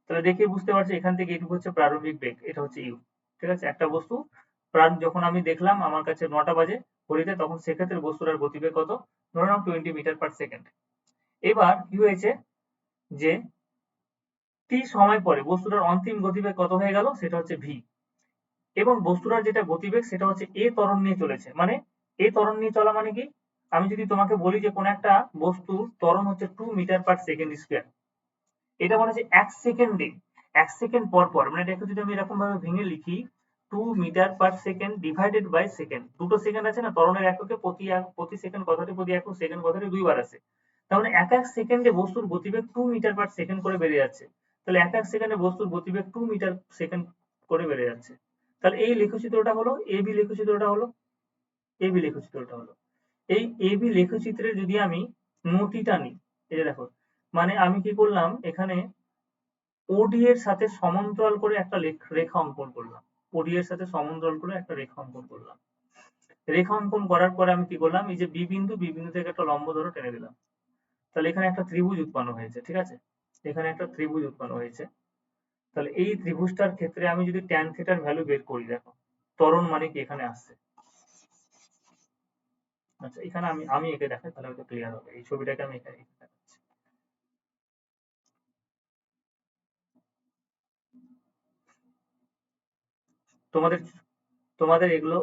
তাহলে দেখে বুঝতে পারছি এখান থেকে এটুকু হচ্ছে প্রারম্ভিক বেগ, এটা হচ্ছে ইউ, ঠিক আছে। একটা বস্তু যখন আমি দেখলাম আমার কাছে 9টা বাজে ঘড়িতে, তখন সেক্ষেত্রে বস্তুটার গতিবেগ কত, ধরে নাও 20 মিটার পার সেকেন্ড। এবার কি হয়েছে যে টি সময় পরে বস্তুটার অন্তিম গতিবেগ কত হয়ে গেল, সেটা হচ্ছে ভি, এবং বস্তুটার যেটা গতিবেগ সেটা হচ্ছে এ ত্বরণ নিয়ে চলেছে। মানে এ ত্বরণ নিয়ে চলা মানে কি, আমি যদি তোমাকে বলি যে কোন একটা বস্তুর ত্বরণ হচ্ছে 2 মিটার পার সেকেন্ড স্কয়ার, এটা মানে হচ্ছে এক সেকেন্ডে, এক সেকেন্ড পর পর, মানে এটাকে যদি আমি এরকম ভাবে ভেঙে লিখি 2 metre per second divided by second, দুটো সেকেন্ড আছে না ত্বরণের এককে, প্রতি সেকেন্ড কথাটি, প্রতি একক সেকেন্ড কথাটি দুইবার আছে, তার মানে এক এক সেকেন্ডে বস্তুর গতিবেগ 2 মিটার পার সেকেন্ড করে বেড়ে যাচ্ছে। তাহলে এক এক সেকেন্ডে বস্তুর গতিবেগ 2 মিটার সেকেন্ড করে বেড়ে যাচ্ছে। তাহলে এই লেখচিত্রটা হলো এবি, লেখচিত্রটা হলো এবি, লেখচিত্রটা হলো এই এবি লেখচিত্রের যদি আমি নতিটা নিই, এই যে দেখো, মানে আমি কি করলাম এখানে ওডি এর সাথে সমান্তরাল করে একটা রেখা অঙ্কন করলাম, ওডি এর সাথে সমান্তরাল করে একটা রেখা অঙ্কন করলাম। রেখা অঙ্কন করার পরে আমি কি করলাম, এই যে বি বিন্দু থেকে একটা লম্ব ধরে টেনে দিলাম, তাহলে এখানে একটা ত্রিভুজ উৎপন্ন হয়েছে, ঠিক আছে, এখানে একটা ত্রিভুজ উৎপন্ন হয়েছে। তাহলে এই ত্রিভুজটার ক্ষেত্রে আমি যদি ট্যান থিটার ভ্যালু বের করি, দেখো ত্বরণ মানে কি এখানে আসছে। আচ্ছা, এখানে আমি আমি একে দেখাই তাহলে হয়তো ক্লিয়ার হবে, এই ছবিটাকে আমি এখানে দেখাচ্ছি। তোমাদের তোমাদের এগুলো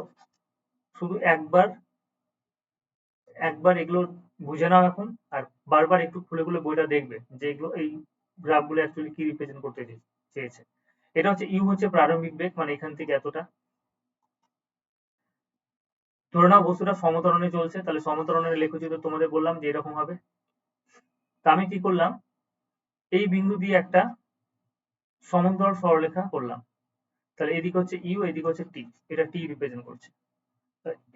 শুধু একবার একবার এগুলো বুঝে নাও এখন, আর বারবার একটু খুলে খুলে বইটা দেখবে যে এগুলো এই গ্রাফগুলো অ্যাকচুয়ালি কি রিপ্রেজেন্ট করতে চেয়েছে। এটা হচ্ছে ইউ হচ্ছে প্রারম্ভিক বেগ, মানে এখান থেকে এতটা। ধরে নাও বস্তুটা সমত্বরণে চলছে, তাহলে সমত্বরণের লেখচিত্র তোমাদের বললাম যে এরকম হবে। তা আমি কি করলাম, এই বিন্দু দিয়ে একটা সমান্তরাল সরলরেখা করলাম, তাহলে এদিকে হচ্ছে ইউ, এদিকে হচ্ছে টি, এটা টি রিপ্রেজেন্ট করছে।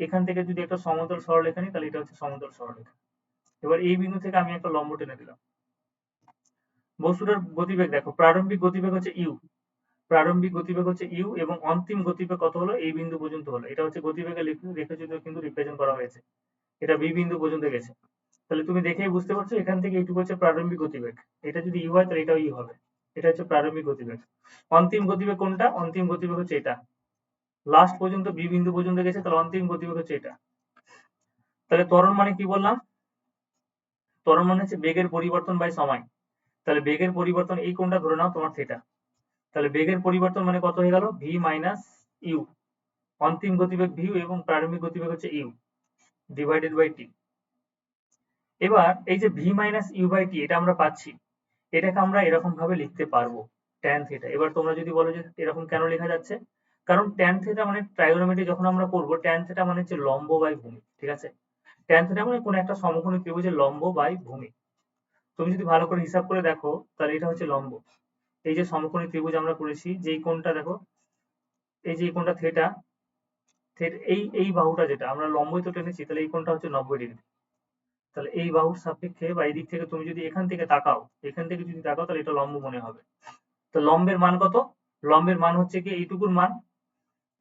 এখান থেকে যদি একটা সমতল সরলরেখা নিই তাহলে এটা হচ্ছে সমতল সরলরেখা। এবার এই বিন্দু থেকে আমি একটা লম্ব টেনে দিলাম। বস্তুটার গতিবেগ দেখো, প্রারম্ভিক গতিবেগ হচ্ছে ইউ, প্রারম্ভিক গতিবেগ হচ্ছে ইউ এবং অন্তিম গতিবেগ কত হলো, এই বিন্দু পর্যন্ত হলো। এটা হচ্ছে গতিবেগের রেখাচিত্র কিন্তু রিপ্রেজেন্ট করা হয়েছে। এটা বি বিন্দু পর্যন্ত গেছে। তাহলে তুমি দেখেই বুঝতে পারছো এখান থেকে এইটুকু হচ্ছে প্রারম্ভিক গতিবেগ। এটা যদি ইউ হয় তাহলে এটাও ইউ হবে। এটা হচ্ছে প্রারম্ভিক গতিবেগ। অন্তিম গতিবেগ কোনটা? অন্তিম গতিবেগ হচ্ছে এটা। লাস্ট পর্যন্ত বি বিন্দু পর্যন্ত গেছে, তাহলে অন্তিম গতিবেগ হচ্ছে এটা। তাহলে ত্বরণ মানে কি বললাম? ত্বরণ মানে হচ্ছে বেগের পরিবর্তন বাই সময়। তাহলে বেগের পরিবর্তন, এই কোণটা ধরে নাও তোমার থিটা। তাহলে বেগের পরিবর্তন মানে কত হয়ে গেল? V minus u. অন্তিম গতিবেগ ভি এবং প্রারম্ভিক গতিবেগ হচ্ছে ইউ ডিভাইডেড বাই টি। এবার এই যে V minus you by T এটা আমরা পাচ্ছি, এটাকে আমরা এরকম ভাবে লিখতে পারবো ট্যান থিটা। এবার তোমরা যদি বলো যে এরকম কেন লেখা যাচ্ছে, কারণ ট্যান থিটা মানে ট্রাইগোনোমেট্রি যখন আমরা করব, ট্যান থিটা মানে হচ্ছে লম্ব বাই ভূমি, ঠিক আছে? ট্যান থিটা মানে কোন একটা সমকোণী ত্রিভুজের লম্ব বাই ভূমি। তুমি যদি ভালো করে হিসাব করে দেখো তাহলে এটা হচ্ছে লম্ব। এই যে সমকোণী ত্রিভুজ আমরা করেছি, যেই কোণটা দেখো, এই যে কোণটা থিটা, এই এই বাহুটা যেটা আমরা লম্বই তো টেনেছি, তাহলে এই কোণটা হচ্ছে 90 ডিগ্রি। তাহলে এই বাহুর সাপেক্ষে বা এই দিক থেকে তুমি যদি এখান থেকে তাকাও, এখান থেকে যদি তাকাও তাহলে এটা লম্ব মনে হবে। তো লম্বের মান কত? লম্বের মান হচ্ছে কি এইটুকুর মান।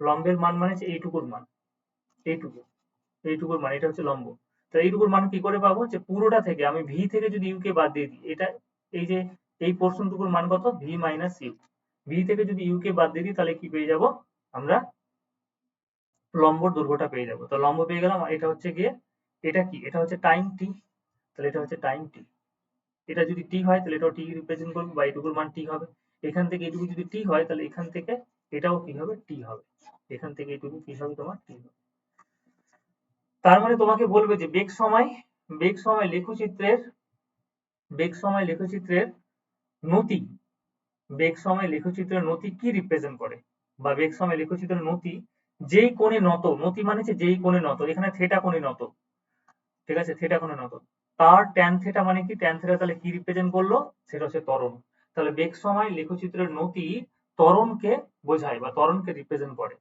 লম্বের মান মানে হচ্ছে এইটুকুর মান, এইটুকু, এইটুকুর মান, এটা হচ্ছে লম্ব। তো এইটুকুর মান কি করে পাবো? যে পুরোটা থেকে আমি ভি থেকে যদি ইউ কে বাদ দিয়ে দিই, এটা এই যে এই পোর্শনটুকুর মান কত? V minus you. ভি থেকে যদি ইউ কে বাদ দিয়ে দিই তাহলে কি পেয়ে যাব আমরা? লম্বর দৈর্ঘ্যটা পেয়ে যাব। তো লম্ব পেয়ে গেলাম। এটা হচ্ছে গিয়ে, এটা কি? এটা হচ্ছে টাইম টি। তাহলে এটা হচ্ছে টাইম টি। এটা যদি টি হয় তাহলে এটাও টি রিপ্রেজেন্ট করবে বা এইটুকুর মান টি হবে। এখান থেকে এইটুকু যদি টি হয় তাহলে এখান থেকে এটাও কি হবে? টি হবে। এখান থেকে এইটুকু কি হবে? তোমার টি হবে। তার মানে তোমাকে বলবে যে বেগ সময় লেখচিত্রের, বেগ সময় লেখচিত্রের নতি, বেগ সময় লেখচিত্রের নতি কি রিপ্রেজেন্ট করে, বা বেগ সময় লেখচিত্রের নতি যেই কোণে নত, নতি মানে হচ্ছে যেই কোণে নত, এখানে থেটা কোণে নত, ঠিক আছে? থেটা কোণে নত, তার ট্যান থেটা মানে কি? ট্যান থেটা তাহলে কি রিপ্রেজেন্ট করলো? সেটা হচ্ছে ত্বরণ। তাহলে বেগ সময় লেখচিত্রের নতি ত্বরণকে বোঝায় বা ত্বরণকে রিপ্রেজেন্ট করে।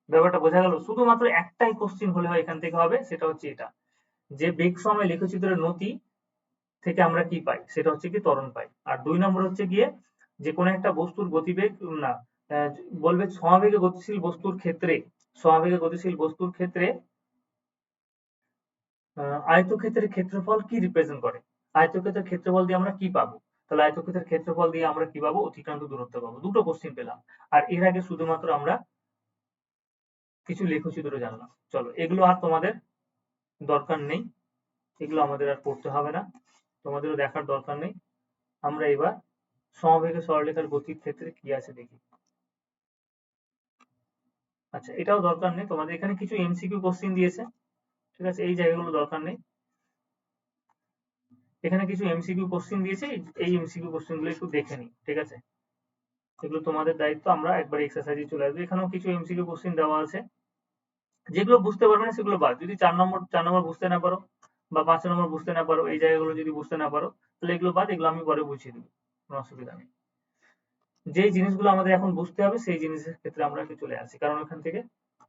ব্যাপারটা বোঝা গেল? শুধুমাত্র একটাই কোশ্চিন হলে হয় এখান থেকে হবে, সেটা হচ্ছে এটা, যে বেগ সময় লেখচিত্রের নতি থেকে আমরা কি পাই? সেটা হচ্ছে কি ত্বরণ পাই। আর ২ নম্বর হচ্ছে গিয়ে যে কোনো একটা বস্তুর গতিবেগ না, বলবে সমাবেগে গতিশীল বস্তুর ক্ষেত্রে, সমাবেগে গতিশীল বস্তুর ক্ষেত্রে আয়তক্ষেত্রের ক্ষেত্রফল কি রিপ্রেজেন্ট করে? আয়তক্ষেত্রের ক্ষেত্রফল দিয়ে আমরা কি পাবো? তাহলে আয়তক্ষেত্রের ক্ষেত্রফল দিয়ে আমরা কি পাবো? অতিক্রান্ত দূরত্ব পাবো। দুটো কোশ্চিন পেলাম। আর এর আগে শুধুমাত্র আমরা কিছু লেখচিত্র জানলাম। চলো, এগুলো আর তোমাদের দরকার নেই, এগুলো আমাদের আর পড়তে হবে না, তোমাদেরও দেখার দরকার নেই। আমরা এবার সমবেগে সরলরেখার গতির ক্ষেত্রে কি আছে দেখি। আচ্ছা, এটাও দরকার নেই তোমাদের, এখানে কিছু এমসিকিউ কোশ্চিন দিয়েছে, ঠিক আছে? এই জায়গাগুলো দরকার নেই। এখানে কিছু এমসিকিউ কোশ্চিন দিয়েছে, এই এমসিকিউ কোশ্চিন গুলো একটু দেখে নিই, ঠিক আছে? এগুলো তোমাদের দায়িত্ব, আমরা একবার এক্সারসাইজে চলে আসবো। এখানেও কিছু এমসিকিউ কোশ্চিন দেওয়া আছে, যেগুলো বুঝতে পারবে না সেগুলো বাদ। যদি 4 নম্বর বুঝতে না পারো বা 5 নম্বর বুঝতে না পারো, এই জায়গাগুলো যদি বুঝতে না পারো তাহলে এগুলো বাদ, এগুলো আমি পরে বুঝিয়ে দেবো, কোনো অসুবিধা নেই। যে জিনিসগুলো আমাদের এখন বুঝতে হবে সেই জিনিসের ক্ষেত্রে আমরা একটু চলে আসি, কারণ ওখান থেকে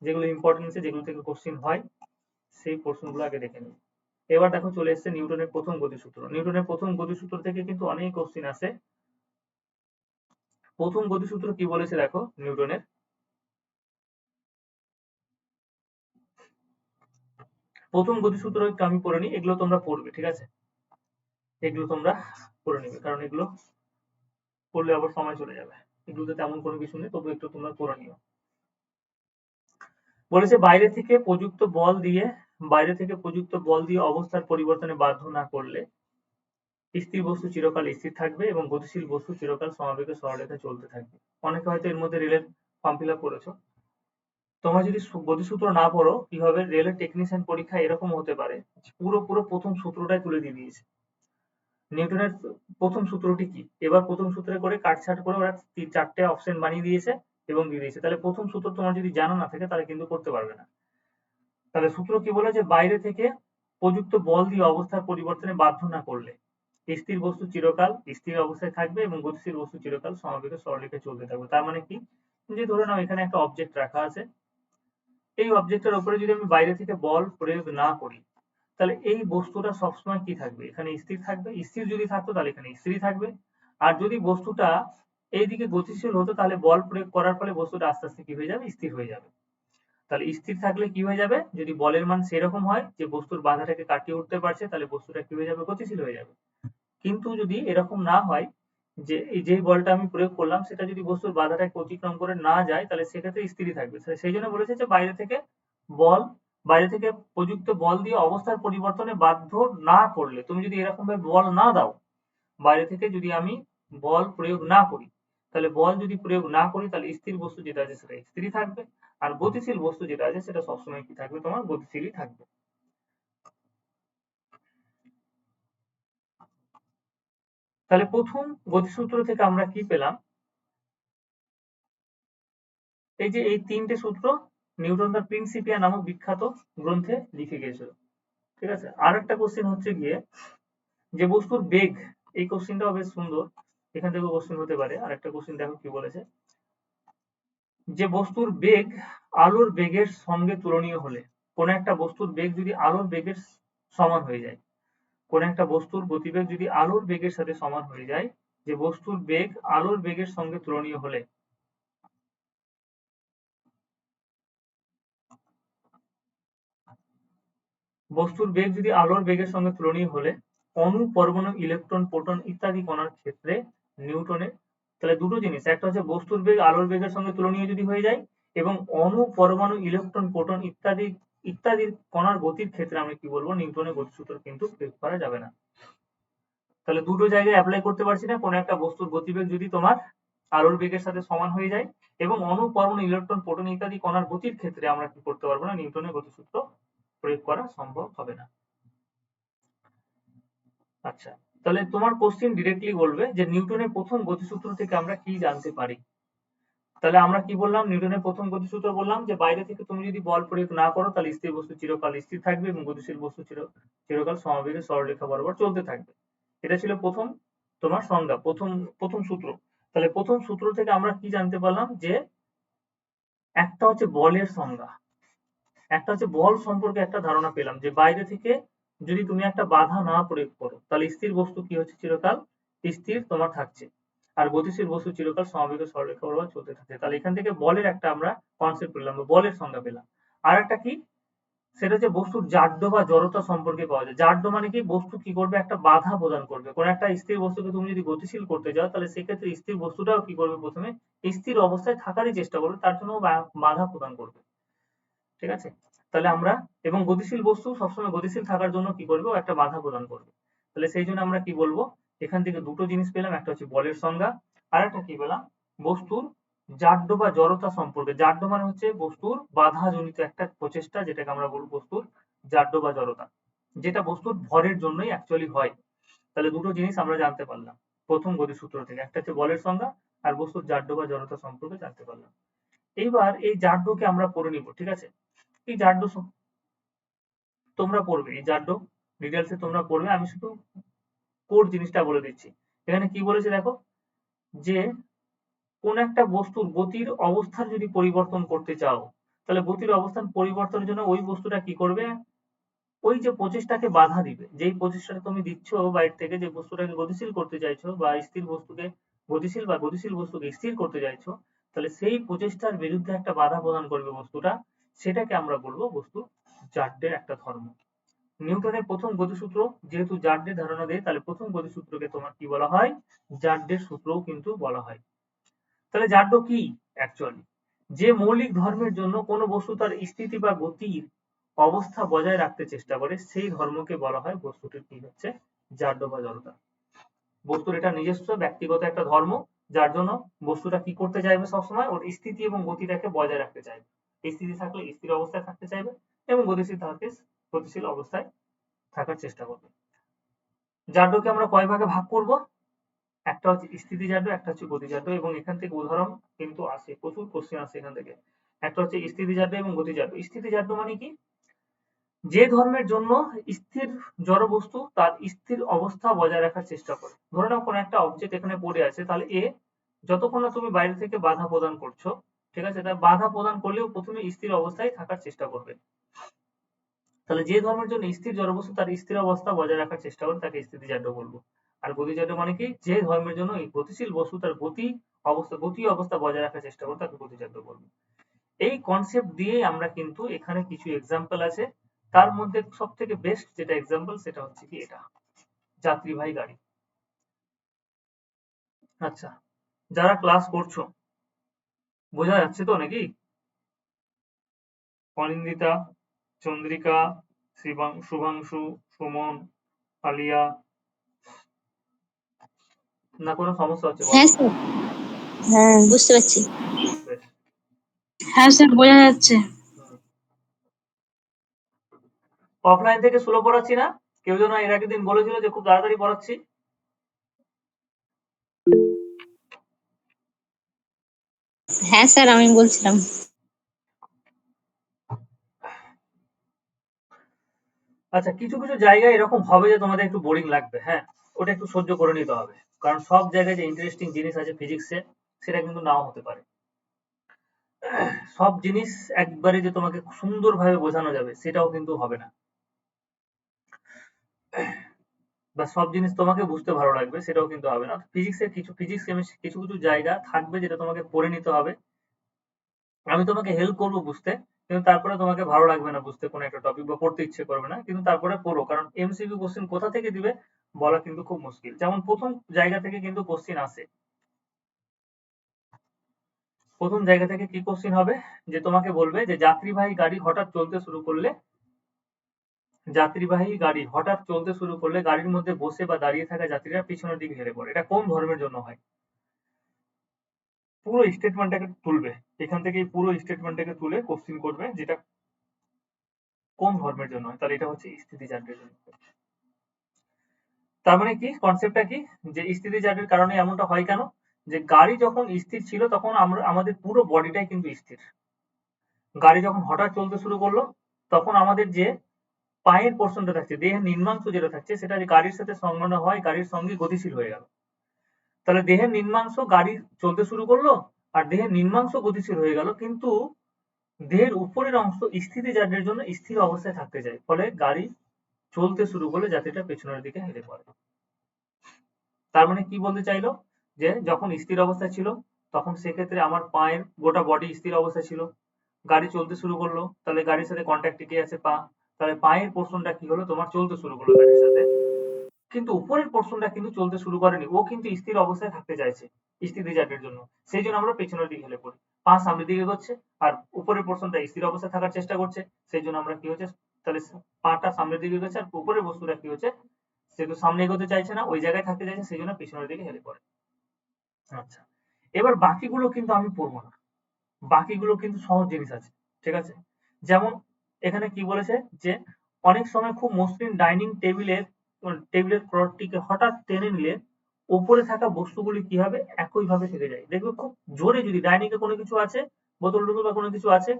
যেগুলো ইম্পর্টেন্ট আছে, যেগুলো থেকে কোশ্চিন হয়, সেই প্রশ্নগুলো আগে দেখে নিই। এবার দেখো চলে এসেছে নিউটনের প্রথম গতিসূত্র। নিউটনের প্রথম গতিসূত্র থেকে কিন্তু অনেক কোশ্চিন আছে। প্রথম গতিসূত্র কি বলেছে দেখো নিউটনের, প্রথম গতিসূত্র একটু আমি পড়ে নিই, এগুলো তোমরা পড়বে, ঠিক আছে? এগুলো তোমরা পড়ে নিবে, কারণ এগুলো পড়লে আবার সময় চলে যাবে। এগুলোতে তেমন কোনো কিছু নেই, তবু একটু তোমরা পড়ে নিও। বলেছে বাইরে থেকে প্রযুক্ত বল দিয়ে অবস্থার পরিবর্তনে বাধ্য না করলে স্থির বস্তু চিরকাল স্থির থাকবে এবং গতিশীল বস্তু চিরকাল সমবেগে সরলরেখায় চলতে থাকবে। অনেকে হয়তো এর মধ্যে রেলের ফর্ম ফিল আপ করেছো। তোমরা যদি গতিসূত্র না পড়ো কি হবে? রেলের টেকনিশিয়ান পরীক্ষা এরকম হতে পারে, পুরো প্রথম সূত্রটাই তুলে দিয়ে দিয়েছে। নিউটনের প্রথম সূত্রটি কি? এবার প্রথম সূত্রে করে কাটছাট করে ওরা 4টে অপশন বানিয়ে দিয়েছে এবং দিয়ে দিয়েছে। তাহলে প্রথম সূত্র তোমার যদি জানা না থাকে তাহলে কিন্তু করতে পারবে না। তাহলে সূত্র কি বলে? যে বাইরে থেকে প্রযুক্ত বল দিয়ে অবস্থার পরিবর্তনে বাধ্য না করলে স্থির বস্তু চিরকাল স্থির অবস্থায় থাকবে এবং গতিশীল বস্তু চিরকাল সমবেগে সরলরেখায় চলতে থাকবে। তার মানে কি? যে ধরে নাও এখানে একটা অবজেক্ট রাখা আছে, এই অবজেক্টের উপরে যদি আমি বাইরে থেকে বল প্রয়োগ না করি তাহলে এই বস্তুটা সবসময় কি থাকবে, এখানে স্থির থাকবে। স্থির যদি থাকতো তাহলে এখানে স্থির থাকবে। আর যদি বস্তুটা এইদিকে গতিশীল হতো তাহলে বল প্রয়োগ করার ফলে বস্তুটা আস্তে আস্তে কি হয়ে যাবে, স্থির হয়ে যাবে। তাহলে স্থির থাকলে কি হয়ে যাবে, যদি বলের মান সেরকম হয় যে বস্তুর বাধাটাকে কাটিয়ে উঠতে পারছে, তাহলে বস্তুটা কি হয়ে যাবে, গতিশীল হয়ে যাবে। কিন্তু যদি এরকম না হয়, যে এই যে বলটা আমি প্রয়োগ করলাম সেটা যদি বস্তুর বাধাটাকে অতিক্রম করে না যায়, তাহলে সেক্ষেত্রে স্থিরই থাকবে। সেই জন্য বলেছে যে বল বাইরে থেকে প্রযুক্ত বল দিয়ে অবস্থার পরিবর্তনে বাধ্য না করলে, তুমি যদি এরকম ভাবে বল না দাও, বাইরে থেকে যদি আমি বল প্রয়োগ না করি, তাহলে বল যদি প্রয়োগ না করি তাহলে স্থির বস্তু যেটা আছে সেটা স্থিরই থাকবে। আর গতিশীল বস্তু যেটা আছে সেটা সবসময় কি থাকবে, তোমার গতিশীলই থাকবে। তাহলে প্রথম গতিসূত্র থেকে আমরা কি পেলাম, এই যে এই তিনটে সূত্র নিউটন দ্য প্রিন্সিপিয়া নামক বিখ্যাত গ্রন্থে লিখে গিয়েছিল। ঠিক আছে, আর একটা কোশ্চেন হচ্ছে গিয়ে যে বস্তুর বেগ, এই কোশ্চেনটাও বেশ সুন্দর, এখান থেকে কোশ্চেন হতে পারে। আর একটা কোশ্চেন দেখো কি বলেছে, যে বস্তুর বেগ আলোর বেগের সঙ্গে তুলনীয় হলে, কোন একটা বস্তুর বেগ যদি আলোর বেগের সমান হয়ে যায়, কোন একটা বস্তুর গতিবেগ যদি আলোর বেগের সাথে সমান হয়ে যায়, যে বস্তুর বেগ আলোর বেগের সঙ্গে তুলনীয় হলে, বস্তুর বেগ যদি আলোর বেগের সঙ্গে তুলনীয় হলে অণু, পরমাণু, ইলেকট্রন, প্রোটন ইত্যাদি কণার ক্ষেত্রে নিউটনের, তাহলে দুটো জিনিস, একটা হচ্ছে বস্তুর বেগ আলোর বেগের সঙ্গে তুলনীয় যদি হয়ে যায়, এবং অণু, পরমাণু, ইলেকট্রন, প্রোটন ইত্যাদির কণার গতির ক্ষেত্রে আমরা কি বলবো, নিউটনের গতিসূত্র কিন্তু প্রয়োগ করা যাবে না। তাহলে দুটো জায়গায় অ্যাপ্লাই করতে পারছি না, কোন একটা বস্তুর গতিবেগ যদি তোমার আলোর বেগের সাথে সমান হয়ে যায়, এবং অণু, পরমাণু, ইলেকট্রন, প্রোটন ইত্যাদি কণার গতির ক্ষেত্রে আমরা কি করতে পারবো না, নিউটনের গতিসূত্র প্রয়োগ করা সম্ভব হবে না। আচ্ছা, তাহলে তোমার কোশ্চেন ডিরেক্টলি বলবে যে নিউটনের প্রথম গতিসূত্র থেকে আমরা কি জানতে পারি। তাহলে আমরা কি বললাম, নিউটনের প্রথম গতিসূত্র বললাম যে বাইরে থেকে তুমি যদি বল প্রয়োগ না করো তাহলে স্থির বস্তু চিরকাল স্থির থাকবে এবং গতিশীল বস্তু চিরকাল সমবেগে সরলরেখা বরাবর চলতে থাকবে। এটা ছিল প্রথম তোমার সংজ্ঞা, প্রথম প্রথম সূত্র। তাহলে প্রথম সূত্র থেকে আমরা কি জানতে পারলাম, যে একটা হচ্ছে বলের সংজ্ঞা, একটা হচ্ছে বল সম্পর্কে একটা ধারণা পেলাম, যে বাইরে থেকে যদি তুমি একটা বাধা না প্রয়োগ করো তাহলে স্থির বস্তু কি হচ্ছে, চিরকাল স্থির তোমার থাকছে, আর গতিশীল বস্তু চিরকাল সমবেগে সরলরেখা বরাবর চলতে থাকছে। তাহলে এখান থেকে বলের একটা আমরা কনসেপ্ট পেলাম, বলের সংজ্ঞা পেলাম। আর একটা কি, সেটা হচ্ছে বস্তুর জাড্য বা জড়তা সম্পর্কে পাওয়া যায়। জাড্য মানে কি, বস্তু কি করবে, একটা বাধা প্রদান করবে। কোন একটা স্থির বস্তুকে তুমি যদি গতিশীল করতে যাও তাহলে সেক্ষেত্রে স্থির বস্তুটাও কি করবে, প্রথমে স্থির অবস্থায় থাকারই চেষ্টা করবে, তার জন্য বাধা প্রদান করবে। ঠিক আছে, তাহলে আমরা, এবং গতিশীল বস্তু সবসময় গতিশীল থাকার জন্য কি করবে, ও একটা বাধা প্রদান করবে। তাহলে সেই জন্য আমরা কি বলবো, এখান থেকে দুটো জিনিস পেলাম, একটা হচ্ছে বলের সংজ্ঞা, আর একটা কি পেলাম, বস্তুর জাড্য বা জড়তা সম্পর্কে। জাড্য মানে হচ্ছে বস্তুর বাধা জনিত একটা প্রচেষ্টা, যেটাকে আমরা বলবো বস্তুর জাড্য বা জড়তা, যেটা বস্তুর ভরের জন্যই অ্যাকচুয়ালি হয়। তাহলে দুটো জিনিস আমরা জানতে পারলাম প্রথম গতিসূত্র থেকে, একটা হচ্ছে বলের সংজ্ঞা আর বস্তুর জাড্য বা জড়তা সম্পর্কে জানতে পারলাম। এইবার এই জাড্যকে আমরা পড়ে নিব। ঠিক আছে, এই জাড্য তোমরা পড়বে, এই জাড্য ডিটেলসে তোমরা পড়বে, আমি শুধু কোর জিনিসটা বলে দিচ্ছি। এখানে কি বলেছে দেখো, যে কোন একটা বস্তুর গতির অবস্থান যদি পরিবর্তন করতে চাও, তাহলে গতির অবস্থান পরিবর্তনের জন্য ওই বস্তুটা কি করবে, ওই যে প্রচেষ্টাকে বাধা দিবে, যেই প্রচেষ্টাটা তুমি দিচ্ছ বাইরে থেকে, যে বস্তুটাকে গতিশীল করতে চাইছো বা স্থির বস্তুকে গতিশীল বা গতিশীল বস্তুকে স্থির করতে চাইছো, তাহলে সেই প্রচেষ্টার বিরুদ্ধে একটা বাধা প্রদান করবে বস্তুটা, সেটাকে আমরা বলবো বস্তুর জাড্যের একটা ধর্ম। নিউটনের প্রথম গতিসূত্র যেহেতু জাড্যের ধারণা দেয়, তাহলে প্রথম গতিসূত্রকে তোমার কি বলা হয়, জাড্যের সূত্রও কিন্তু বলা হয়। তাহলে জাড্য কি অ্যাকচুয়ালি, যে মৌলিক ধর্মের জন্য কোনো বস্তু তার স্থিতি বা গতির অবস্থা বজায় রাখতে চেষ্টা করে, সেই ধর্মকে বলা হয় বস্তুটির কি হচ্ছে, জাড্য বা জড়তা। বস্তুর এটা নিজস্ব ব্যক্তিগত একটা ধর্ম, যার জন্য বস্তুটা কি করতে চাইবে, সবসময় ওর স্থিতি এবং গতিটাকে বজায় রাখতে চাইবে। স্থিতি থাকলে স্থির অবস্থায় থাকতে চাইবে, এবং গতিশীল থাকলে গতিশীল অবস্থায় থাকার চেষ্টা করবে। জাড্যকে আমরা কয় ভাগে ভাগ করব, একটা হচ্ছে স্থিতি জাড্য, একটা হচ্ছে গতি জাড্য, এবং এখান থেকে উদাহরণ কিন্তু আসে, প্রচুর কোশ্চেন আসে এখান থেকে। একটা হচ্ছে স্থিতি জাড্য এবং গতি জাড্য। স্থিতি জাড্য মানে কি, যে ধর্মের জন্য স্থির জড় বস্তু তার স্থির অবস্থা বজায় রাখার চেষ্টা করে। ধরে নাও কোনো একটা অবজেক্ট এখানে পড়ে আছে, তাহলে এ যতক্ষণ না তুমি বাইরে থেকে বাধা প্রদান করছো, ঠিক আছে, তার বাধা প্রদান করলেও প্রথমে স্থির অবস্থায় থাকার চেষ্টা করবে। তাহলে যে ধর্মের জন্য স্থির জড়বস্তু তার স্থির অবস্থা বজায় রাখার চেষ্টা করে তাকে স্থিতিজাড্য বলবো। আর গতিজাড্য মানে কি, যে ধর্মের জন্য এই গতিশীল বস্তু তার গতি অবস্থা বজায় রাখার চেষ্টা করে তাকে গতিজাড্য বলবো। এই কনসেপ্ট দিয়েই আমরা কিন্তু এখানে কিছু এক্সাম্পল আছে, তার মধ্যে সব থেকে বেস্ট যেটা এক্সাম্পল সেটা হচ্ছে কি এটা, যাত্রীবাহী গাড়ি। আচ্ছা, যারা ক্লাস করছো বোঝা যাচ্ছে তো নাকি? অনিন্দিতা, চন্দ্রিকা, শুভাংশু, সুমন, আলিয়া, না কোনো সমস্যা হচ্ছে বলো? হ্যাঁ স্যার, হ্যাঁ বুঝতে পারছি। বেশ। হ্যাঁ স্যার বোঝা যাচ্ছে। অফলাইন থেকে স্লো পড়াচ্ছি না? কেউ যেন এর আগের দিন বলেছিল যে খুব তাড়াতাড়ি পড়াচ্ছি। হ্যাঁ স্যার, আমি বলছিলাম। আচ্ছা, কিছু কিছু জায়গায় এরকম হবে যে তোমাদের একটু বোরিং লাগবে, হ্যাঁ, ওটা একটু সহ্য করে নিতে হবে, কারণ সব জায়গায় যে ইন্টারেস্টিং জিনিস আছে ফিজিক্সে সেটা কিন্তু নাও হতে পারে। সব জিনিস একবারে যে তোমাকে সুন্দরভাবে বোঝানো যাবে সেটাও কিন্তু হবে না, বা সব জিনিস তোমাকে বুঝতে ভালো লাগবে সেটাও কিন্তু হবে না। ফিজিক্সের ফিজিক্স কেমিস্ট্রি কিছু কিছু জায়গা থাকবে যেটা তোমাকে পড়ে নিতে হবে, আমি তোমাকে হেল্প করবো বুঝতে, কিন্তু তারপরে তোমাকে ভালো লাগবে না বুঝতে কোনো একটা টপিক, বা পড়তে ইচ্ছে করবে না, কিন্তু তারপরে পড়ো, কারণ এমসিকিউ কোশ্চেন কোথা থেকে দিবে বলা কিন্তু খুব মুশকিল। যেমন প্রথম জায়গা থেকে কিন্তু কোশ্চেন আসে, প্রথম জায়গা থেকে কি কোশ্চেন হবে, যে তোমাকে বলবে যে যাত্রীবাহী গাড়ি হঠাৎ চলতে শুরু করলে গাড়ির মধ্যে বসে বা দাঁড়িয়ে থাকা যাত্রীরা পিছনের দিকে হেলে পড়ে, এটা কোন ধর্মের জন্য হয়? পুরো স্টেটমেন্টটাকে তুলবে, এখান থেকে পুরো স্টেটমেন্টটাকে তুলে কোশ্চেন করবে যেটা কোন ধর্মের জন্য হয়, তাহলে এটা হচ্ছে স্থিতিজাড্যের জন্য। তার মানে কি, কনসেপ্টটা কি, যে স্থিতিজাড্যের কারণে এমনটা হয় কেন, যে গাড়ি যখন স্থির ছিল তখন আমরা আমাদের পুরো বডিটাই কিন্তু স্থির, গাড়ি যখন হঠাৎ চলতে শুরু করলো তখন আমাদের যে পায়ের পোর্শনটা থাকছে, দেহের নিম্নাংশ যেটা থাকছে সেটা যে গাড়ির সাথে সংলগ্ন হয় গাড়ির সঙ্গে গতিশীল হয়ে গেল, তাহলে দেহের নিম্নাংশ গাড়ি চলতে শুরু করলো আর দেহের নিম্নাংশ গতিশীল হয়ে গেল, কিন্তু দেহের উপরের অংশ স্থিতিজাড্যের জন্য স্থির অবস্থায় থাকতে যায়, ফলে গাড়ি চলতে শুরু করলে যাত্রীটা পেছনের দিকে হেলে পড়ে। তার মানে কি বলতে চাইলো, যে যখন স্থির অবস্থায় ছিল তখন সেক্ষেত্রে আমার পায়ের গোটা বডি স্থির অবস্থায় ছিল, গাড়ি চলতে শুরু করলো তাহলে গাড়ির সাথে কন্ট্যাক্টে কি আছে, পা, তাহলে পায়ের পোর্শনটা কি হলো তোমার চলতে শুরু করলো গাড়ির সাথে, কিন্তু উপরের পোর্শনটা কিন্তু চলতে শুরু করেনি, ও কিন্তু স্থির অবস্থায় থাকতে চাইছে স্থিতিজাড্যের জন্য, সেই জন্য আমরা পেছনের দিকে হেলে পড়ি, পা সামনের দিকে এগোচ্ছে আর উপরের পোর্শনটা স্থির অবস্থায় থাকার চেষ্টা করছে, সেই জন্য আমরা কি হচ্ছে, তাহলে পাটা সামনের দিকে এগোচ্ছে আর উপরের বস্তুটা কি হচ্ছে, সেহেতু সামনে এগোতে চাইছে না, ওই জায়গায় থাকতে চাইছে, সেই জন্য পেছনের দিকে হেলে পড়ে। আচ্ছা, এবার বাকিগুলো কিন্তু আমি পড়বো না, বাকিগুলো কিন্তু সহজ জিনিস আছে, ঠিক আছে? যেমন এখানে কি বলেছে, যে অনেক সময় খুব মসৃণ ডাইনিং টেবিলের ক্লথটিকে হঠাৎ টেনে নিলে উপরে থাকা বস্তুগুলি কি হবে, একইভাবে থেকে যায়। দেখবে খুব জোরে যদি ডাইনিং এ কোনো কিছু আছে, বোতল টোতল বা কোনো কিছু আছে,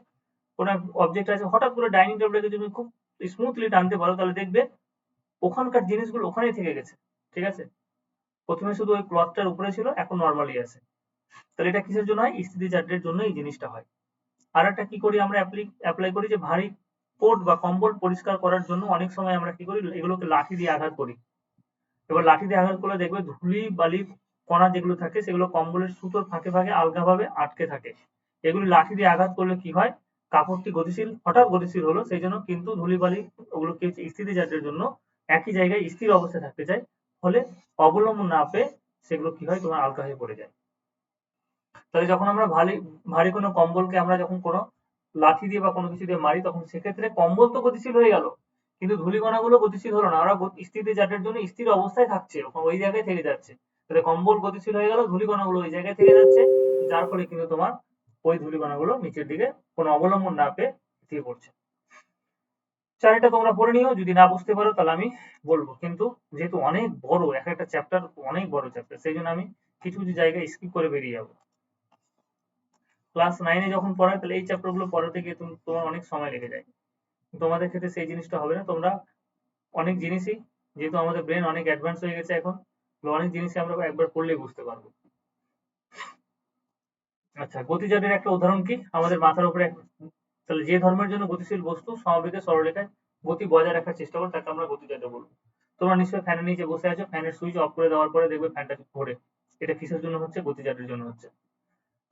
কোনো অবজেক্ট আছে, হঠাৎ করে ডাইনিং টেবিলটাকে তুমি খুব স্মুথলি টানতে পারো, তাহলে দেখবে ওখানকার জিনিসগুলো ওখানেই থেকে গেছে, ঠিক আছে? প্রথমে শুধু ওই ক্লথটার উপরে ছিল, এখন নর্মালি আছে, তাহলে এটা কিসের জন্য হয়, স্থিতিজাড্যের জন্য এই জিনিসটা হয়। আর একটা কি করি আমরা, অ্যাপ্লাই করি, যে ভারী কোট বা কম্বল পরিষ্কার করার জন্য অনেক সময় আমরা কি করি, এগুলোকে লাঠি দিয়ে আঘাত করি। এবার লাঠি দিয়ে আঘাত করলে দেখবে ধুলি বালি কণা যেগুলো থাকে সেগুলো কম্বলের সুতোর ফাঁকে ফাঁকে আলগাভাবে আটকে থাকে, এগুলি লাঠি দিয়ে আঘাত করলে কি হয়, কাপড়টি হঠাৎ গতিশীল হলো, সেই জন্য কিন্তু ধুলি বালি ওগুলো কি হচ্ছে, স্থিতিজাড্যের জন্য একই জায়গায় স্থির অবস্থায় থাকতে চায়, ফলে অবলম্বন না পেয়ে সেগুলো কি হয়, তোমার আলগা হয়ে পড়ে যায়। তাহলে যখন আমরা ভারী কোনো কম্বলকে আমরা যখন কোনো লাঠি দিয়ে বা কোনো কিছু দিয়ে মারি, তখন সেক্ষেত্রে কম্বল তো গতিশীল হয়ে গেল, কিন্তু ধূলিকণাগুলো গতিশীল হলো না, ওরা স্থিতিজাড্যের জন্য স্থির অবস্থায় থাকছে, ওই জায়গায় থেকে যাচ্ছে, তাহলে কম্বল গতিশীল হয়ে গেল, ধূলিকণাগুলো ওই জায়গায় থেকে যাচ্ছে, যার ফলে কিন্তু তোমার ওই ধূলিকণাগুলো নিচের দিকে কোনো অবলম্বন না পেয়ে স্থির পড়ছে। চারিটা তোমরা পড়ে নিও, যদি না বুঝতে পারো তাহলে আমি বলবো, কিন্তু যেহেতু অনেক বড় এক একটা চ্যাপ্টার, অনেক বড় চ্যাপ্টার, সেই জন্য আমি কিছু কিছু জায়গায় স্কিপ করে বেরিয়ে যাবো। ক্লাস 9 এ যখন পড়ায় তাহলে এই চ্যাপ্টার গুলো পড়াতে গিয়ে তোমার অনেক সময় লেগে যায়, তোমাদের ক্ষেত্রে সেই জিনিসটা হবে না, তোমরা অনেক জিনিসই, যেহেতু আমাদের ব্রেন অনেক অ্যাডভান্স হয়ে গেছে এখন, অনেক জিনিসই আমরা একবার পড়লেই বুঝতে পারবো। আচ্ছা, গতিজাডের একটা উদাহরণ কি, আমাদের মাথার উপরে তাহলে যে ধর্মের জন্য গতিশীল বস্তু সমবেগে সরলরেখায় গতি বজায় রাখার চেষ্টা করে তাকে আমরা গতিজাত বলবো। তোমরা নিশ্চয়ই ফ্যানের নিচে বসে আছো, ফ্যানের সুইচ অফ করে দেওয়ার পরে দেখবে ফ্যানটা ঘোরে। এটা কিসের জন্য হচ্ছে? গতিজাতের জন্য হচ্ছে।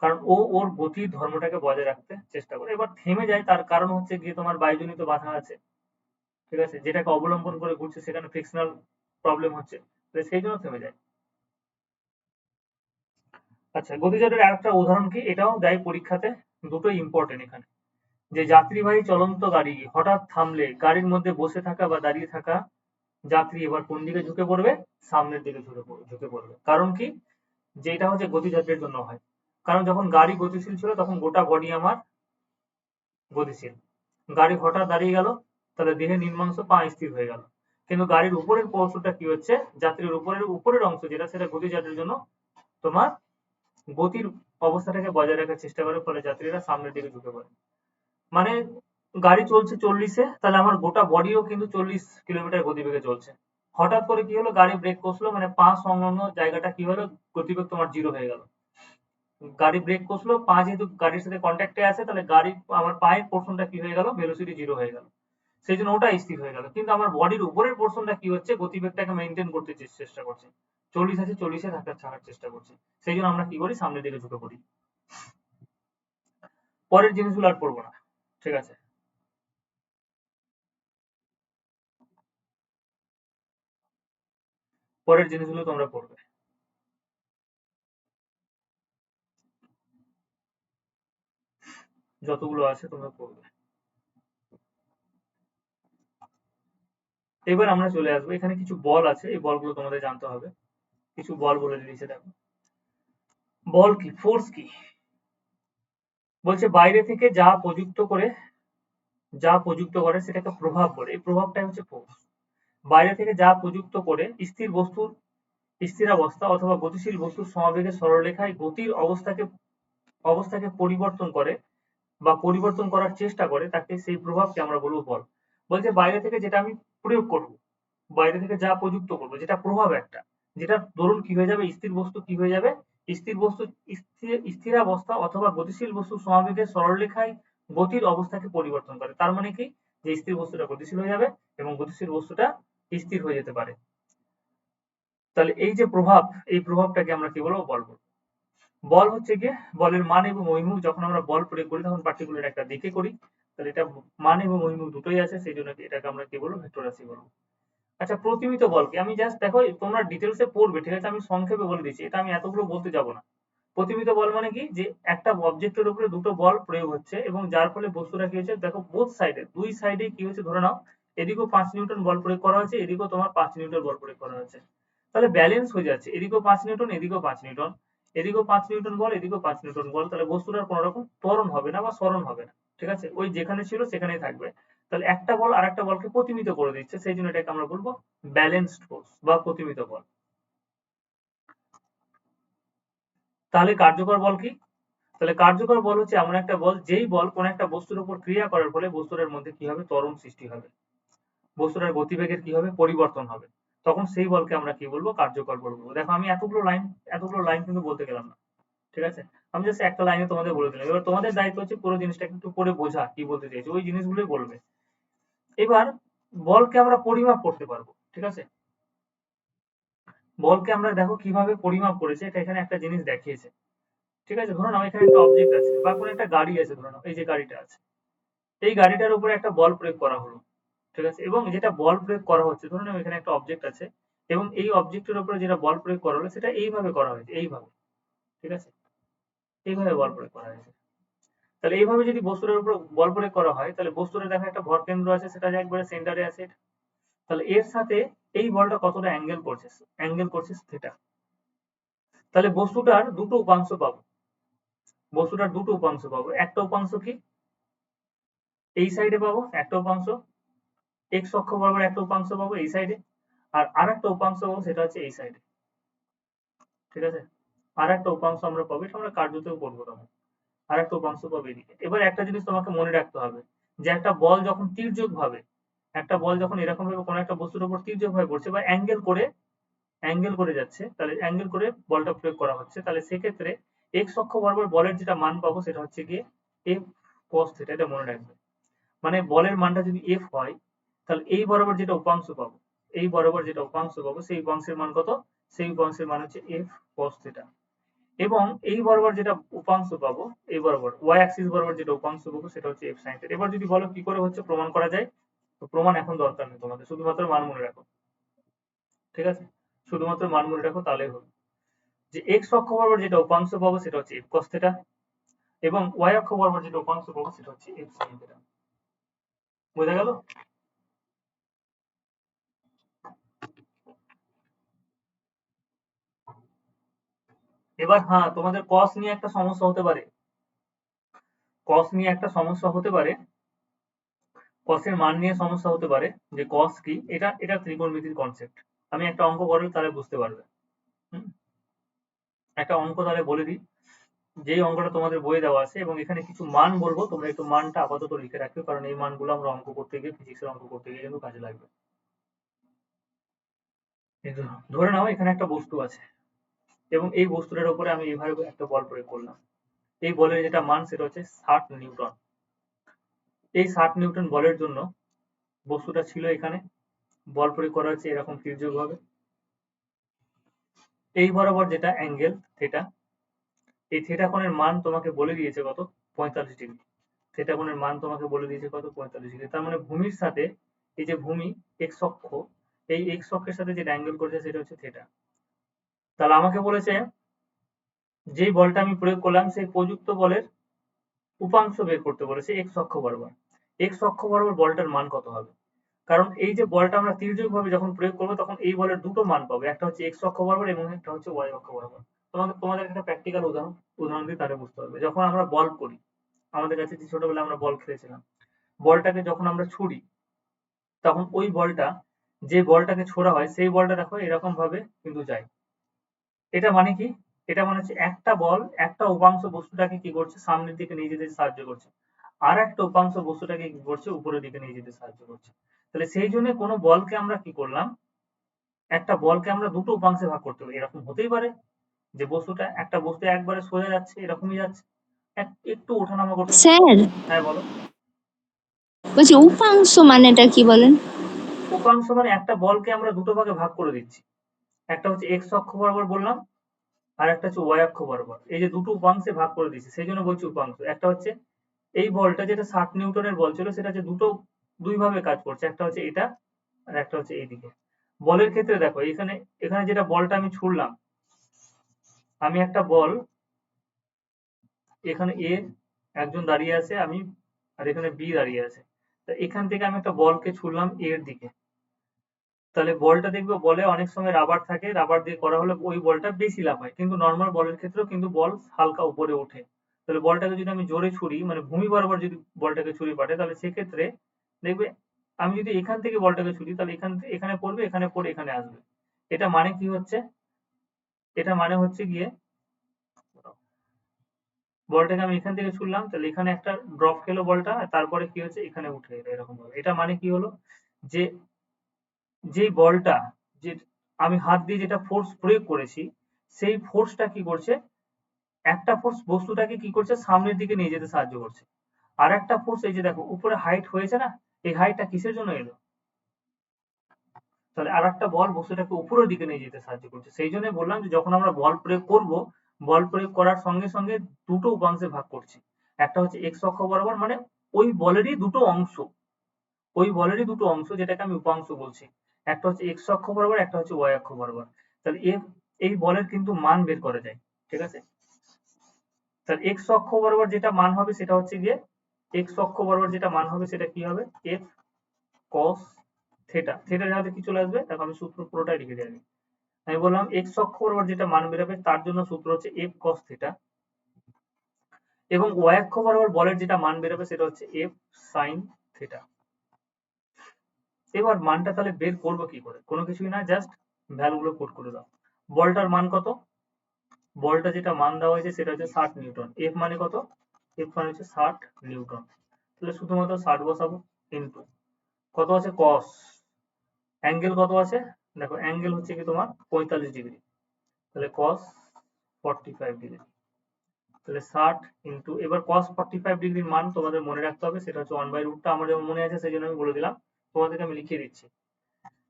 কারণ ও ওর গতির ধর্মটাকে বজায় রাখতে চেষ্টা করে। এবার থেমে যায়, তার কারণ হচ্ছে গিয়ে তোমার বায়ুজনিত বাধা আছে, ঠিক আছে, যেটাকে অবলম্বন করে ঘুরছে, সেখানে ফ্রিকশনাল প্রবলেম হচ্ছে, তো সেই জন্য থেমে যায়। আচ্ছা, গতিজাতের আরেকটা উদাহরণ কি, এটাও দেয় পরীক্ষাতে, দুটোই ইম্পর্টেন্ট এখানে, যে যাত্রীবাহী চলন্ত গাড়ি হঠাৎ থামলে গাড়ির মধ্যে বসে থাকা বা দাঁড়িয়ে থাকা যাত্রী এবার কোন দিকে ঝুঁকে পড়বে? সামনের দিকে ঝুঁকে পড়বে। কারণ কি? যে এটা হচ্ছে গতিজাতের জন্য হয়। কারণ যখন গাড়ি গতিশীল ছিল তখন গোটা বডি আমার গতিশীল। গাড়ি হঠাৎ দাঁড়িয়ে গেল, তাহলে দেহের নিম্নাংশ পা স্থির হয়ে গেল। কিন্তু গাড়ির উপরের পোর্শনটা কি হচ্ছে? যাত্রীর উপরের অংশ যেটা, সেটা গতিজাতের জন্য তোমার গতির অবস্থাটাকে বজায় রাখার চেষ্টা করে, ফলে যাত্রীরা সামনের দিকে ঝুঁকে পড়ে। মানে গাড়ি চলছে 40-এ, তাহলে আমার গোটা বডিও কিন্তু 40 কিলোমিটার গতিবেগে চলছে। হঠাৎ করে কি হলো? গাড়ি ব্রেক কষলো, মানে পা সংলগ্ন জায়গাটা কি হলো? গতিবেগ তোমার 0 হয়ে গেল। গাড়ি ব্রেক কষলো, পা যেহেতু গাড়ির সাথে কন্ট্যাক্টে আছে, তাহলে গাড়ি আমার পায়ের পোর্শনটা কি হয়ে গেল? ভেলোসিটি 0 হয়ে গেল। সেই জন্য ওটা স্থির হয়ে গেল। কিন্তু আমার বডির উপরের পোর্শনটা কি হচ্ছে? গতিবেগটাকে মেইনটেইন করতে চেষ্টা করছে। 40 আছে, 40-এ থাকার চেষ্টা করছে। সেই জন্য আমরা কি করি? সামনের দিকে ঝুঁকে পড়ি। পরের জিনিসগুলো আর পড়বো না, ঠিক আছে? পরের জিনিসগুলো তোমরা পড়বে, যতগুলো আছে তোমরা পড়বে। এবার আমরা চলে আসবো, এখানে কিছু বল আছে, এই বলগুলো তোমাদের জানতে হবে। কিছু বল বলে দিয়েছে, দেখো। বল কি? ফোর্স কি? বলছে বাইরে থেকে যা প্রযুক্ত করে সেটাকে প্রভাব বলে। এই প্রভাবটাই হচ্ছে ফোর্স। বাইরে থেকে যা প্রযুক্ত করে স্থির বস্তুর স্থিরাবস্থা অথবা গতিশীল বস্তুর সমাবেগে সরলরেখায় গতির অবস্থাকে পরিবর্তন করে বা পরিবর্তন করার চেষ্টা করে, তাকে, সেই প্রভাবকে আমরা বলবো বল। বলছে বাইরে থেকে যেটা আমি প্রয়োগ করব, বাইরে থেকে যা প্রযুক্ত করবো, যেটা প্রভাব একটা, যেটা দরুন কি হয়ে যাবে? স্থির বস্তু কি হয়ে যাবে? স্থির বস্তু স্থিরাবস্থা অথবা গতিশীল বস্তুর সমাবেগে সরলরেখায় গতির অবস্থাকে পরিবর্তন করে। তার মানে কি? যে স্থির বস্তুটা গতিশীল হয়ে যাবে এবং গতিশীল বস্তুটা স্থির হয়ে যেতে পারে। তাহলে এই যে প্রভাব, এই প্রভাবটাকে আমরা কি বলবো? বল বলবো। বল হচ্ছে গিয়ে বলের মান এবং অভিমুখ, যখন আমরা বল প্রয়োগ করি তখন পার্টিকুলার একটা দিকে করি, তাহলে এটা মান এবং অভিমুখ দুটোই আছে, সেই জন্য এটাকে আমরা কি বলবো? ভেক্টর রাশি বলবো। আচ্ছা, প্রতিমিত বল কি? আমি জাস্ট দেখো, তোমরা ডিটেলসে পড়বে, ঠিক আছে, আমি সংক্ষেপে বলে দিচ্ছি, এটা আমি এতগুলো বলতে যাব না। প্রতিমিত বল মানে কি? যে একটা অবজেক্টের উপরে দুটো বল প্রয়োগ হচ্ছে এবং যার ফলে বস্তুটা কি হচ্ছে? দেখো, বোথ সাইডে, দুই সাইডে কি হচ্ছে? ধরে নাও এদিকেও 5 নিউটন বল প্রয়োগ করা হচ্ছে, এদিকেও তোমার 5 নিউটন বল প্রয়োগ করা হচ্ছে, তাহলে ব্যালেন্স হয়ে যাচ্ছে, এদিকেও 5 নিউটন, এদিকেও 5 নিউটন, এদিকেও 5 নিউটন বল, এদিকেও 5 নিউটন বল, তাহলে বস্তুটার কোনো রকম ত্বরণ হবে না বা সরণ হবে না, ঠিক আছে, ওই যেখানে ছিল সেখানেই থাকবে। তাহলে একটা বল আরেকটা বলকে প্রতিমিত করে দিচ্ছে, সেই জন্য এটাকে আমরা বলবো ব্যালেন্সড ফোর্স বা প্রতিমিত বল। তাহলে কার্যকর বল কি? তাহলে কার্যকর বল হচ্ছে এমন একটা বল, যেই বল কোন একটা বস্তুর উপর ক্রিয়া করার ফলে বস্তুটার মধ্যে কি হবে? ত্বরণ সৃষ্টি হবে, বস্তুটার গতিবেগের কি হবে? পরিবর্তন হবে। তখন সেই বলকে আমরা কি বলবো? কার্যকর বলবো। দেখো, আমি এতগুলো লাইন কিন্তু বলতে গেলাম না, ঠিক আছে, আমি জাস্ট একটা লাইনে তোমাদের বলে দিলাম। এবার তোমাদের দায়িত্ব হচ্ছে পুরো জিনিসটাকে একটু পড়ে বোঝা কি বলতে চাইছে, ওই জিনিসগুলোই বলবে। এবার বলকে আমরা পরিমাপ করতে পারবো, ঠিক আছে, বলকে আমরা দেখো কিভাবে পরিমাপ করেছে, এটা এখানে একটা জিনিস দেখিয়েছে, ঠিক আছে। ধরো নাও এখানে একটা অবজেক্ট আছে বা কোনো একটা গাড়ি আছে, ধরো নাও এই যে গাড়িটা আছে, এই গাড়িটার উপরে একটা বল প্রয়োগ করা হলো, ঠিক আছে, এবং যেটা বল প্রয়োগ করা হচ্ছে, ধরো নাও এখানে একটা অবজেক্ট আছে এবং এই অবজেক্টের উপরে যেটা বল প্রয়োগ করা হলো সেটা এইভাবে করা হয়েছে, এইভাবে, ঠিক আছে, এইভাবে বল প্রয়োগ করা হয়েছে। তাহলে এইভাবে যদি বস্তুটার উপর বল প্রয়োগ করা হয়, তাহলে বস্তুটা দেখা একটা ভর কেন্দ্র আছে, সেটা যে একবারে সেন্টারে আছে, তাহলে এর সাথে এই বলটা কতটা অ্যাঙ্গেল করছে থিটা। তাহলে বস্তুটার দুটো উপাংশ পাবো। একটা উপাংশ কি? এই সাইডে পাবো একটা উপাংশ, এক্স অক্ষ বরাবর একটা উপাংশ পাবো এই সাইডে, আর আরেকটা উপাংশ পাবো সেটা হচ্ছে এই সাইডে, ঠিক আছে, আরেকটা উপাংশ আমরা পাবো, এটা আমরা কার্যতেও করবো তখন, আরেকটা উপাংশ পাবো এদিকে। এবার একটা জিনিস তোমাকে মনে রাখতে হবে, যে একটা বল যখন এরকম ভাবে কোনো একটা বস্তুর উপর তির্যক ভাবে পড়ছে বা অ্যাঙ্গেল করে যাচ্ছে, তাহলে অ্যাঙ্গেল করে বলটা প্রয়োগ করা হচ্ছে, তাহলে সেক্ষেত্রে এক্স অক্ষ বরাবর বলের যেটা মান পাবো সেটা হচ্ছে গিয়ে এফ কস থিটা, এটা মনে রাখবে। মানে বলের মানটা যদি এফ হয়, তাহলে এই বরাবর যেটা উপাংশ পাবো, এই বরাবর যেটা উপাংশ পাবো সেই উপাংশের মান কত? সেই উপাংশের মান হচ্ছে f cos θ। এবং এই বরাবর যেটা উপাংশ পাবো, এই বরাবর y অ্যাক্সিস বরাবর যেটা উপাংশ পাবো সেটা হচ্ছে f sin θ। এবার যদি বলো কি করে হচ্ছে প্রমাণ করা যায়, তো প্রমাণ এখন দরকার নেই তোমাদের, শুধুমাত্র মান মনে রাখো। ঠিক আছে, শুধুমাত্র মান মনে রাখো তাহলেই হবে। যে x অক্ষ বরাবর যেটা উপাংশ পাবো সেটা হচ্ছে f cos θ, এবং y অক্ষ বরাবর যেটা উপাংশ পাবো সেটা হচ্ছে f sin θ। বোঝা গেল? এবার হ্যাঁ, তোমাদের cos নিয়ে একটা সমস্যা হতে পারে। cos নিয়ে একটা সমস্যা হতে পারে, cos এর মান নিয়ে সমস্যা হতে পারে, যে cos কি, এটা ত্রিকোণমিতির কনসেপ্ট। আমি একটা অঙ্ক করলে তাহলে বুঝতে পারবে। একটা অঙ্ক তাহলে বলে দিই, যেই অঙ্কটা তোমাদের বইয়ে দেওয়া আছে, এবং এখানে কিছু মান বলবো, তোমরা একটু মানটা আপাতত লিখে রাখবে, কারণ এই মানগুলো আমরা অঙ্ক করতে গিয়ে, ফিজিক্সের অঙ্ক করতে গিয়ে কিন্তু কাজে লাগবে। কিন্তু ধরে নাও এখানে একটা বস্তু আছে, এবং এই বস্তুটার উপরে আমি এইভাবে একটা বল প্রয়োগ করলাম। এই বলের যেটা মান সেটা হচ্ছে 60 নিউটন। এই 60 নিউটন বলের জন্য বস্তুটা ছিল এখানে, বল প্রয়োগ করা হচ্ছে এরকম তির্যক ভাবে। এই বরাবর যেটা অ্যাঙ্গেল থিটা, এই থিটা কোণের মান তোমাকে বলে দিয়েছে কত? 45 ডিগ্রি। থিটা কোণের মান তোমাকে বলে দিয়েছে কত? 45 ডিগ্রি। তার মানে ভূমির সাথে, এই যে ভূমি এক্স অক্ষ, এই এক্স অক্ষের সাথে যেটা অ্যাঙ্গেল করছে সেটা হচ্ছে থিটা। তাহলে আমাকে বলেছে যেই বলটা আমি প্রয়োগ করলাম সেই প্রযুক্ত বলের উপাংশ বের করতে বলেছে এক্স অক্ষ বরাবর। এক্স অক্ষ বরাবর বলটার মান কত হবে? কারণ এই যে বলটা আমরা তির্যক ভাবে যখন প্রয়োগ করবো তখন এই বলের দুটো মান পাবো, একটা হচ্ছে এক্স অক্ষ বরাবর এবং একটা হচ্ছে ওয়াই অক্ষ বরাবর। তোমাদের একটা প্র্যাকটিক্যাল উদাহরণ দিয়ে তাহলে বুঝতে পারবে। যখন আমরা বল করি, আমাদের কাছে যে ছোটবেলায় আমরা বল খেলেছিলাম, বলটাকে যখন আমরা ছুড়ি, তখন ওই বলটা, যে বলটাকে ছোড়া হয় সেই বলটা দেখো এরকম ভাবে কিন্তু যায়। এটা মানে কি? এটা মানে হচ্ছে একটা বল একটা উপাংশ বস্তুটাকে কি করছে? সামনের দিকে নিয়ে যেতে সাহায্য করছে, আর একটা উপাংশ বস্তুটাকে কি করছে? উপরের দিকে নিয়ে যেতে সাহায্য করছে। তাহলে সেই জন্য কোনো বলকে আমরা কি করলাম, একটা বলকে আমরা দুটো উপাংশে ভাগ করতে পারি। এরকম হতেই পারে যে বস্তুটা, একটা বস্তু একবারে সোজা যাচ্ছে, এরকমই যাচ্ছে, একটু ওঠানামা করছে। স্যার, হ্যাঁ বলো। বলছি উপাংশ মানেটা কি বলেন? উপাংশ মানে একটা বলকে আমরা দুটো ভাগে ভাগ করে দিচ্ছি, একটা হচ্ছে এক্স অক্ষ বরাবর বললাম, আর একটা হচ্ছে ওয়াই অক্ষ বরাবর। এই যে দুটো উপাংশে ভাগ করে দিচ্ছি সেই জন্য বলছি উপাংশ। একটা হচ্ছে এই বলটা যেটা 60 নিউটনের বল ছিল, সেটা হচ্ছে দুই ভাবে কাজ করছে, একটা হচ্ছে এটা আর একটা হচ্ছে এইদিকে। বলের ক্ষেত্রে দেখো এখানে, এখানে যেটা বলটা আমি ছুড়লাম, আমি একটা বল, এখানে এ একজন দাঁড়িয়ে আছে, আমি, আর এখানে বি দাঁড়িয়ে আছে। তা এখান থেকে আমি একটা বলকে ছুড়লাম এর দিকে, তাহলে বলটা দেখবে, বলে অনেক সময় রাবার থাকে, রাবার দিয়ে করা হলে ওই বলটা বেশি লাফায়, কিন্তু নর্মাল বলের ক্ষেত্রেও কিন্তু বল হালকা উপরে ওঠে। তাহলে বলটাকে যদি আমি জোরে ছুড়ি, মানে ভূমি বরাবর যদি বলটাকে ছুরি পাঠাই, তাহলে সেক্ষেত্রে দেখবে আমি যদি এখান থেকে বলটাকে ছুড়ি, তাহলে এখানে পড়বে, এখানে পড়ে এখানে আসবে। এটা মানে কি হচ্ছে? এটা মানে হচ্ছে গিয়ে, বলটাকে আমি এখান থেকে ছুড়লাম, তাহলে এখানে একটা ড্রপ খেলো বলটা, তারপরে কি হচ্ছে? এখানে উঠে এলো এরকম ভাবে। এটা মানে কি হলো? যে যেই বলটা, যে আমি হাত দিয়ে যেটা ফোর্স প্রয়োগ করেছি, সেই ফোর্সটা কি করছে? একটা ফোর্স বস্তুটাকে কি করছে? সামনের দিকে নিয়ে যেতে সাহায্য করছে। আর একটা ফোর্স, এই যে দেখো উপরে হাইট হয়েছে না, এই হাইটটা কিসের জন্য এলো? তাহলে আর একটা বল বস্তুটাকে উপরের দিকে নিয়ে যেতে সাহায্য করছে। সেই জন্যই বললাম যে যখন আমরা বল প্রয়োগ করব, বল প্রয়োগ করার সঙ্গে সঙ্গে দুটো উপাংশে ভাগ করছি। একটা হচ্ছে এক্স অক্ষ বরাবর, মানে ওই বলেরই দুটো অংশ, ওই বলেরই দুটো অংশ, যেটাকে আমি উপাংশ বলছি। একটা হচ্ছে এক্স অক্ষ বরাবর, একটা হচ্ছে ওয়াই অক্ষ বরাবর। তাহলে এই বলের কিন্তু মান বের করা যায়। ঠিক আছে, তাহলে এক্স অক্ষ বরাবর যেটা মান হবে সেটা হচ্ছে গিয়ে, এক্স অক্ষ বরাবর যেটা মান হবে সেটা কি হবে? F cos theta. থেটার জায়গাতে কি চলে আসবে? দেখো আমি সূত্র পুরোটাই লিখে দিই। আমি বললাম এক্স অক্ষ বরাবর যেটা মান বেরোবে তার জন্য সূত্র হচ্ছে এফ কস থেটা, এবং ওয়াই অক্ষ বরাবর বলের যেটা মান বেরোবে সেটা হচ্ছে এফ সাইন থেটা। এবার মানটা তাহলে বের করবো কি করে? কোনো কিছুই না, জাস্ট ভ্যালুগুলো পুট করে দাও। বলটার মান কত? বলটা যেটা মান দেওয়া হয়েছে সেটা হচ্ছে 60 নিউটন। এফ মানে কত? এফ মানে হচ্ছে 60 নিউটন। তাহলে শুধুমাত্র 60 বসাবো, ইনটু কত আছে? কস। অ্যাঙ্গেল কত আছে? দেখো অ্যাঙ্গেল হচ্ছে কি তোমার 45 ডিগ্রি, তাহলে কস 45 ডিগ্রি। তাহলে 60 ইনটু, এবার cos 45 ডিগ্রির মান তোমাদের মনে রাখতে হবে, সেটা হচ্ছে 1/√টা। আমার যেমন মনে আছে সেই জন্য আমি বলে দিলাম তোমাদেরকে আমি লিখে দিচ্ছি।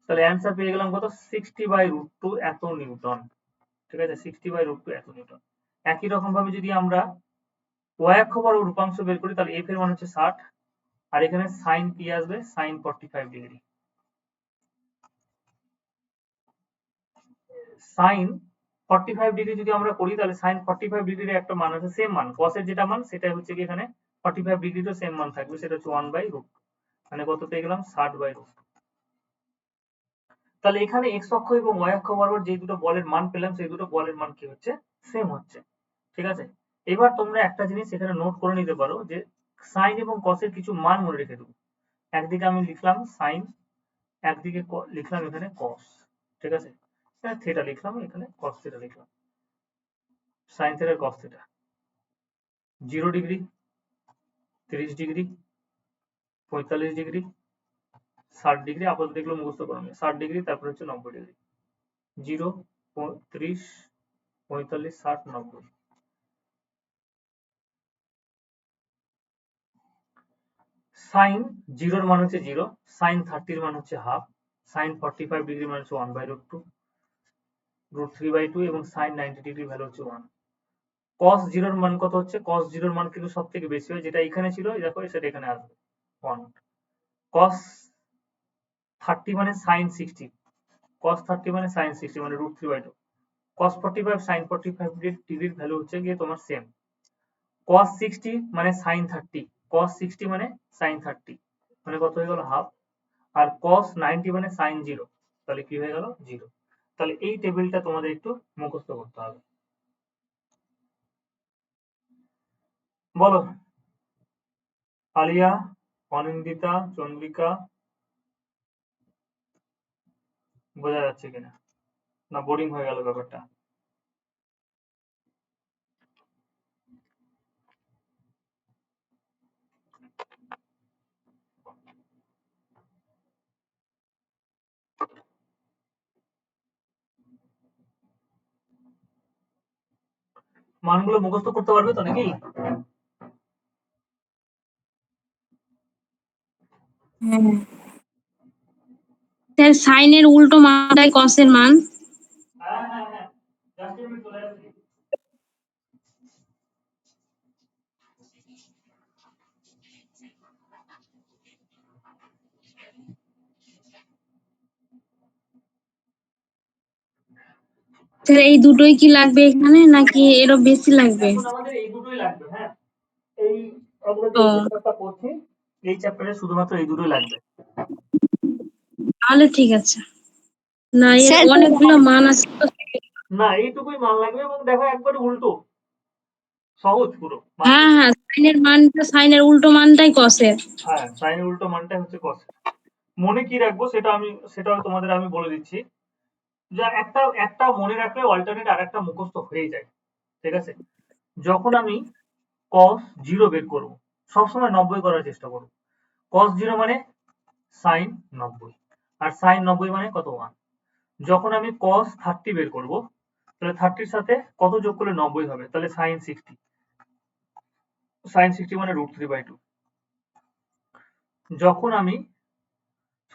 তাহলে অ্যান্সার পেয়ে গেলাম কত, 60/√2 এত নিউটন। ঠিক আছে, 60/√2 এত নিউটন। একই রকম ভাবে যদি আমরা y অক্ষ বরাবর রূপাংশ বের করি, তাহলে f এর মান হচ্ছে 60, আর এখানে সাইন কি আসবে, সাইন 45 ডিগ্রি। সাইন 45 ডিগ্রি যদি আমরা করি, তাহলে সাইন 45 ডিগ্রির একটা মান আছে, সেম মান cos এর যেটা মান সেটাই হচ্ছে কি এখানে 45 ডিগ্রিরও সেম মান থাকবে, সেটা হচ্ছে 1/√2, মানে কত পেয়ে গেলাম, 60/√2। তাহলে এখানে x অক্ষ এবং y অক্ষ বরাবর যে দুটো বলের মান পেলাম, সেই দুটো বলের মান কি হচ্ছে, সেম হচ্ছে। ঠিক আছে, এবার তোমরা একটা জিনিস এখানে নোট করে নিতে পারো যে সাইন এবং cos এর কিছু মান মনে রেখে দেবো। একদিকে আমি লিখলাম সাইন, একদিকে লিখলাম এখানে cos। ঠিক আছে, থিটা লিখলাম, এখানে cos থিটা লিখলাম। Sine theta cos theta 0 degree, 30 degree, 45 degree, 60 degree, আপাতত এগুলো মুখস্থ করে নিই। 60 ডিগ্রি, তারপর হচ্ছে 90 ডিগ্রি। 0, 30, 45, 60, 90। সাইন 0 এর মান হচ্ছে 0, সাইন 30 এর মান হচ্ছে হাফ, সাইন 45 ডিগ্রি মান হচ্ছে 1/√2, √3/2, এবং সাইন 90 ডিগ্রি ভ্যালু হচ্ছে 1। cos 0 এর মান কত হচ্ছে, cos 0 এর মান কিন্তু সবথেকে বেশি হয়, যেটা এখানে ছিল দেখো সেটা এখানে আসবে 1। cos 30 মানে sin 60, cos 30 মানে sin 60 মানে √3/2, cos 45 sin 45 ডিগ্রির ভ্যালু হচ্ছে গিয়ে তোমার সেম। cos 60 মানে sin 30, cos 60 মানে sin 30, মানে কত হয়ে গেল, হাফ। আর cos 90 মানে sin 0, তাহলে কি হয়ে গেল, 0। তাহলে এই টেবিলটা তোমাদের একটু মুখস্থ করতে হবে। বলো, আলিয়া, অনিন্দিতা, চন্দ্রিকা, বোঝা যাচ্ছে কিনা, না বোরিং হয়ে গেল ব্যাপারটা? মানগুলো মুখস্থ করতে পারবে তো নাকি? হ্যাঁ স্যার, সাইনের উল্টো মানটাই কসের মান। হ্যাঁ হ্যাঁ হ্যাঁ, জাস্ট আমি চলে আসছি। স্যার এই দুটোই কি লাগবে এখানে, নাকি এরও বেশি লাগবে? এখন আমাদের এই দুটোই লাগবে, হ্যাঁ। এই আমরা যে ও, চ্যাপ্টারটা পড়ছি, এই চ্যাপ্টারে শুধুমাত্র এই দুটোই লাগবে। তাহলে ঠিক আছে। না, এর স্যার অনেকগুলো মান আছে তো। না, এইটুকুই মান লাগবে, এবং দেখো একবারে উল্টো, সহজ পুরো মান হ্যাঁ পেতে। হ্যাঁ, সাইনের উল্টো মানটাই কসের। হ্যাঁ, সাইনের উল্টো মানটাই হচ্ছে cos। মনে কি রাখবো সেটাও তোমাদের আমি বলে দিচ্ছি, যে একটা একটা মনে রাখলে অল্টারনেট আর একটা মুখস্থ হয়ে যায়। ঠিক আছে, যখন আমি cos 0 বের করব, সবসময় 90 করার চেষ্টা করব। cos 0 মানে sin 90, আর sin 90 মানে কত, 1। যখন আমি cos 30 বের করব, তাহলে 30 এর সাথে কত যোগ করলে 90 হবে, তাহলে sin 60, sin 60 মানে √3/2। যখন আমি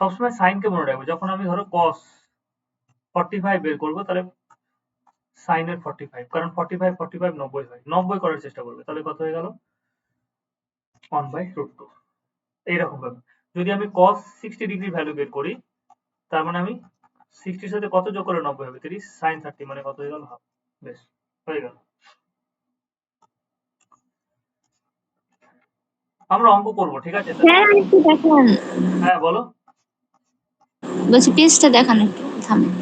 সবসময় সাইন কে মনে রাখবো, যখন আমি ধরো cos 45 বের করব, তাহলে sin এর 45, কারণ 45 45 90 হয়, 90 করার চেষ্টা করবে, তাহলে কত হয়ে গেল, 1/√2। এইরকম ভাবে যদি আমি cos 60 ডিগ্রি ভ্যালু বের করি, তার মানে আমি 60 এর সাথে কত যোগ করলে 90 হবে, 30, sin 30 মানে কত হয়ে গেল, হাফ। বেশ, হয়ে গেল। আমরা অঙ্ক করব, ঠিক আছে? স্যার একটু দেখান, হ্যাঁ বলো। বলছি পেজটা দেখান একটু, থামেন।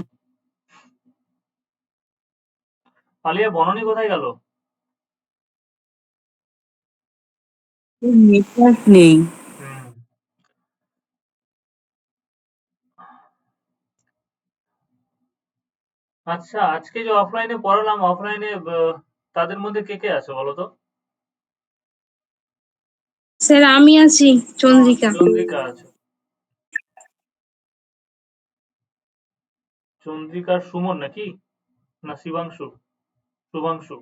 আলিয়া, বননি কোথায় গেল? নেটওয়ার্ক নেই। হুম, আচ্ছা, আজকে যে অফলাইনে পড়ালাম, অফলাইনে তাদের মধ্যে কে কে আছে বলো তো? স্যার আমি আছি, চন্দ্রিকা। চন্দ্রিকা আছে। চন্দ্রিকার সুমন নাকি, না শিবাংশু? শুভাংশু।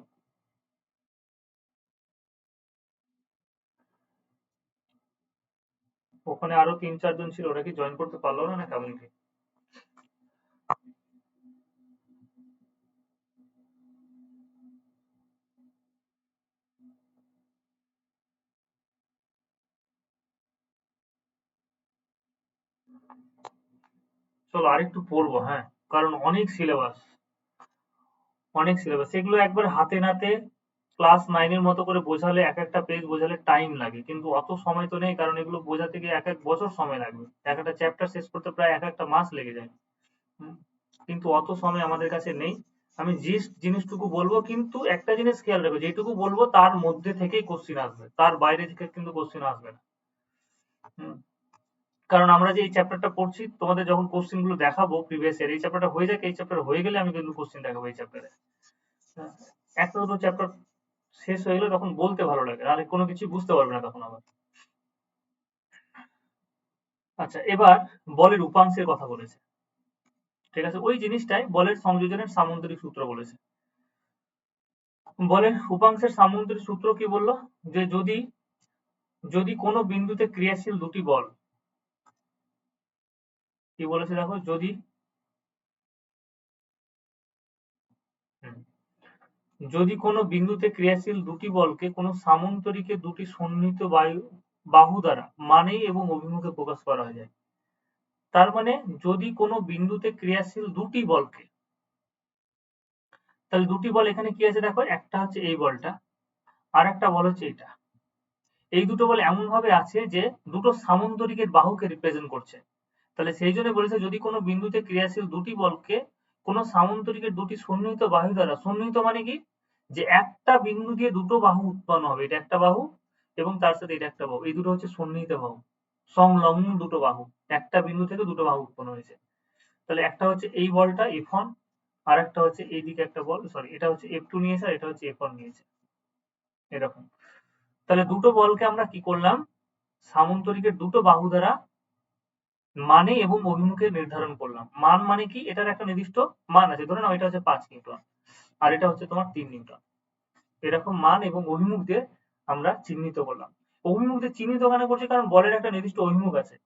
ওখানে আরো 3-4 জন ছিল, ওরা কি জয়েন করতে পারলো না, না কেমন কি? চলো আরেকটু পড়বো, হ্যাঁ, কারণ অনেক সিলেবাস, এগুলো একবার হাতে নাতে ক্লাস 9 এর মতো করে বোঝালে, এক একটা পেজ বোঝালে টাইম লাগে, কিন্তু অত সময় তো নেই, কারণ এগুলো বোঝাতে গিয়ে এক এক বছর সময় লাগবে, এক একটা চ্যাপ্টার শেষ করতে প্রায় এক একটা মাস লেগে যায়। হুম, কিন্তু অত সময় আমাদের কাছে নেই। আমি যে জিনিসটুকু বলবো, কিন্তু একটা জিনিস খেয়াল রাখো, যেটুকু বলবো তার মধ্যে থেকেই কোশ্চিন আসবে, তার বাইরে থেকে কিন্তু কোশ্চিন আসবে না। হুম, কারণ আমরা যে এই চ্যাপ্টারটা পড়ছি, তোমাদের যখন কোশ্চিন গুলো দেখাবো প্রিভিয়াস ইয়ার, এই চ্যাপ্টারটা হয়ে যাক, এই চ্যাপ্টার হয়ে গেলে আমি কিন্তু কোশ্চিন দেখাবো এই চ্যাপ্টারে। একটা দুটো চ্যাপ্টার শেষ হয়ে গেলে তখন বলতে ভালো লাগে, নাহলে কোনো কিছু বুঝতে পারবে না তখন আবার। আচ্ছা, এবার বলের উপাংশের কথা বলেছে, ঠিক আছে, ওই জিনিসটাই বলের সংযোজনের সামন্তরিক সূত্র বলেছে। বলের উপাংশের সামন্তরিক সূত্র কি বললো, যে যদি যদি কোনো বিন্দুতে ক্রিয়াশীল দুটি বল, কি বলেছে দেখো, যদি হুম, যদি কোনো বিন্দুতে ক্রিয়াশীল দুটি বলকে কোনো সামন্তরিকে দুটি সন্নিহিত বাহু দ্বারা মানে এবং অভিমুখে প্রকাশ করা যায়। তার মানে যদি কোনো বিন্দুতে ক্রিয়াশীল দুটি বলকে, তাহলে দুটি বল এখানে কি আছে দেখো, একটা হচ্ছে এই বলটা, আর একটা বল হচ্ছে এটা। এই দুটো বল এমন ভাবে আছে যে দুটো সামন্তরিকের বাহুকে রিপ্রেজেন্ট করছে। তাহলে সেই জন্য বলেছে, যদি কোনো বিন্দুতে ক্রিয়াশীল দুটি বলকে কোনো সামন্তরিকের দুটি সন্নিহিত বাহু দ্বারা, সন্নিহিত মানে কি, যে একটা বিন্দু দিয়ে দুটো বাহু উৎপন্ন হবে, এটা একটা বাহু এবং তার সাথে এটা একটা বাহু, এই দুটো হচ্ছে সন্নিহিত বাহু, সংলগ্ন দুটো বাহু, একটা বিন্দু থেকে দুটো বাহু উৎপন্ন হয়েছে। তাহলে একটা হচ্ছে এই বলটা F1, আর একটা হচ্ছে এইদিকে একটা বল, সরি, এটা হচ্ছে F2 নিয়েছে আর এটা হচ্ছে F1 নিয়েছে, এরকম। তাহলে দুটো বলকে আমরা কি করলাম, সামন্তরিকের দুটো বাহু দ্বারা মানে এবং অভিমুখে নির্ধারণ করলাম। মান মানে কি, এটার একটা নির্দিষ্ট মান আছে, ধরে নাও এটা হচ্ছে 5 নিউটন আর এটা হচ্ছে তোমার 3 নিউটন, এরকম মান এবং অভিমুখ দিয়ে আমরা চিহ্নিত করলাম। অভিমুখ দিয়ে চিহ্নিত কেন করছি, কারণ বলের একটা নির্দিষ্ট অভিমুখ আছে।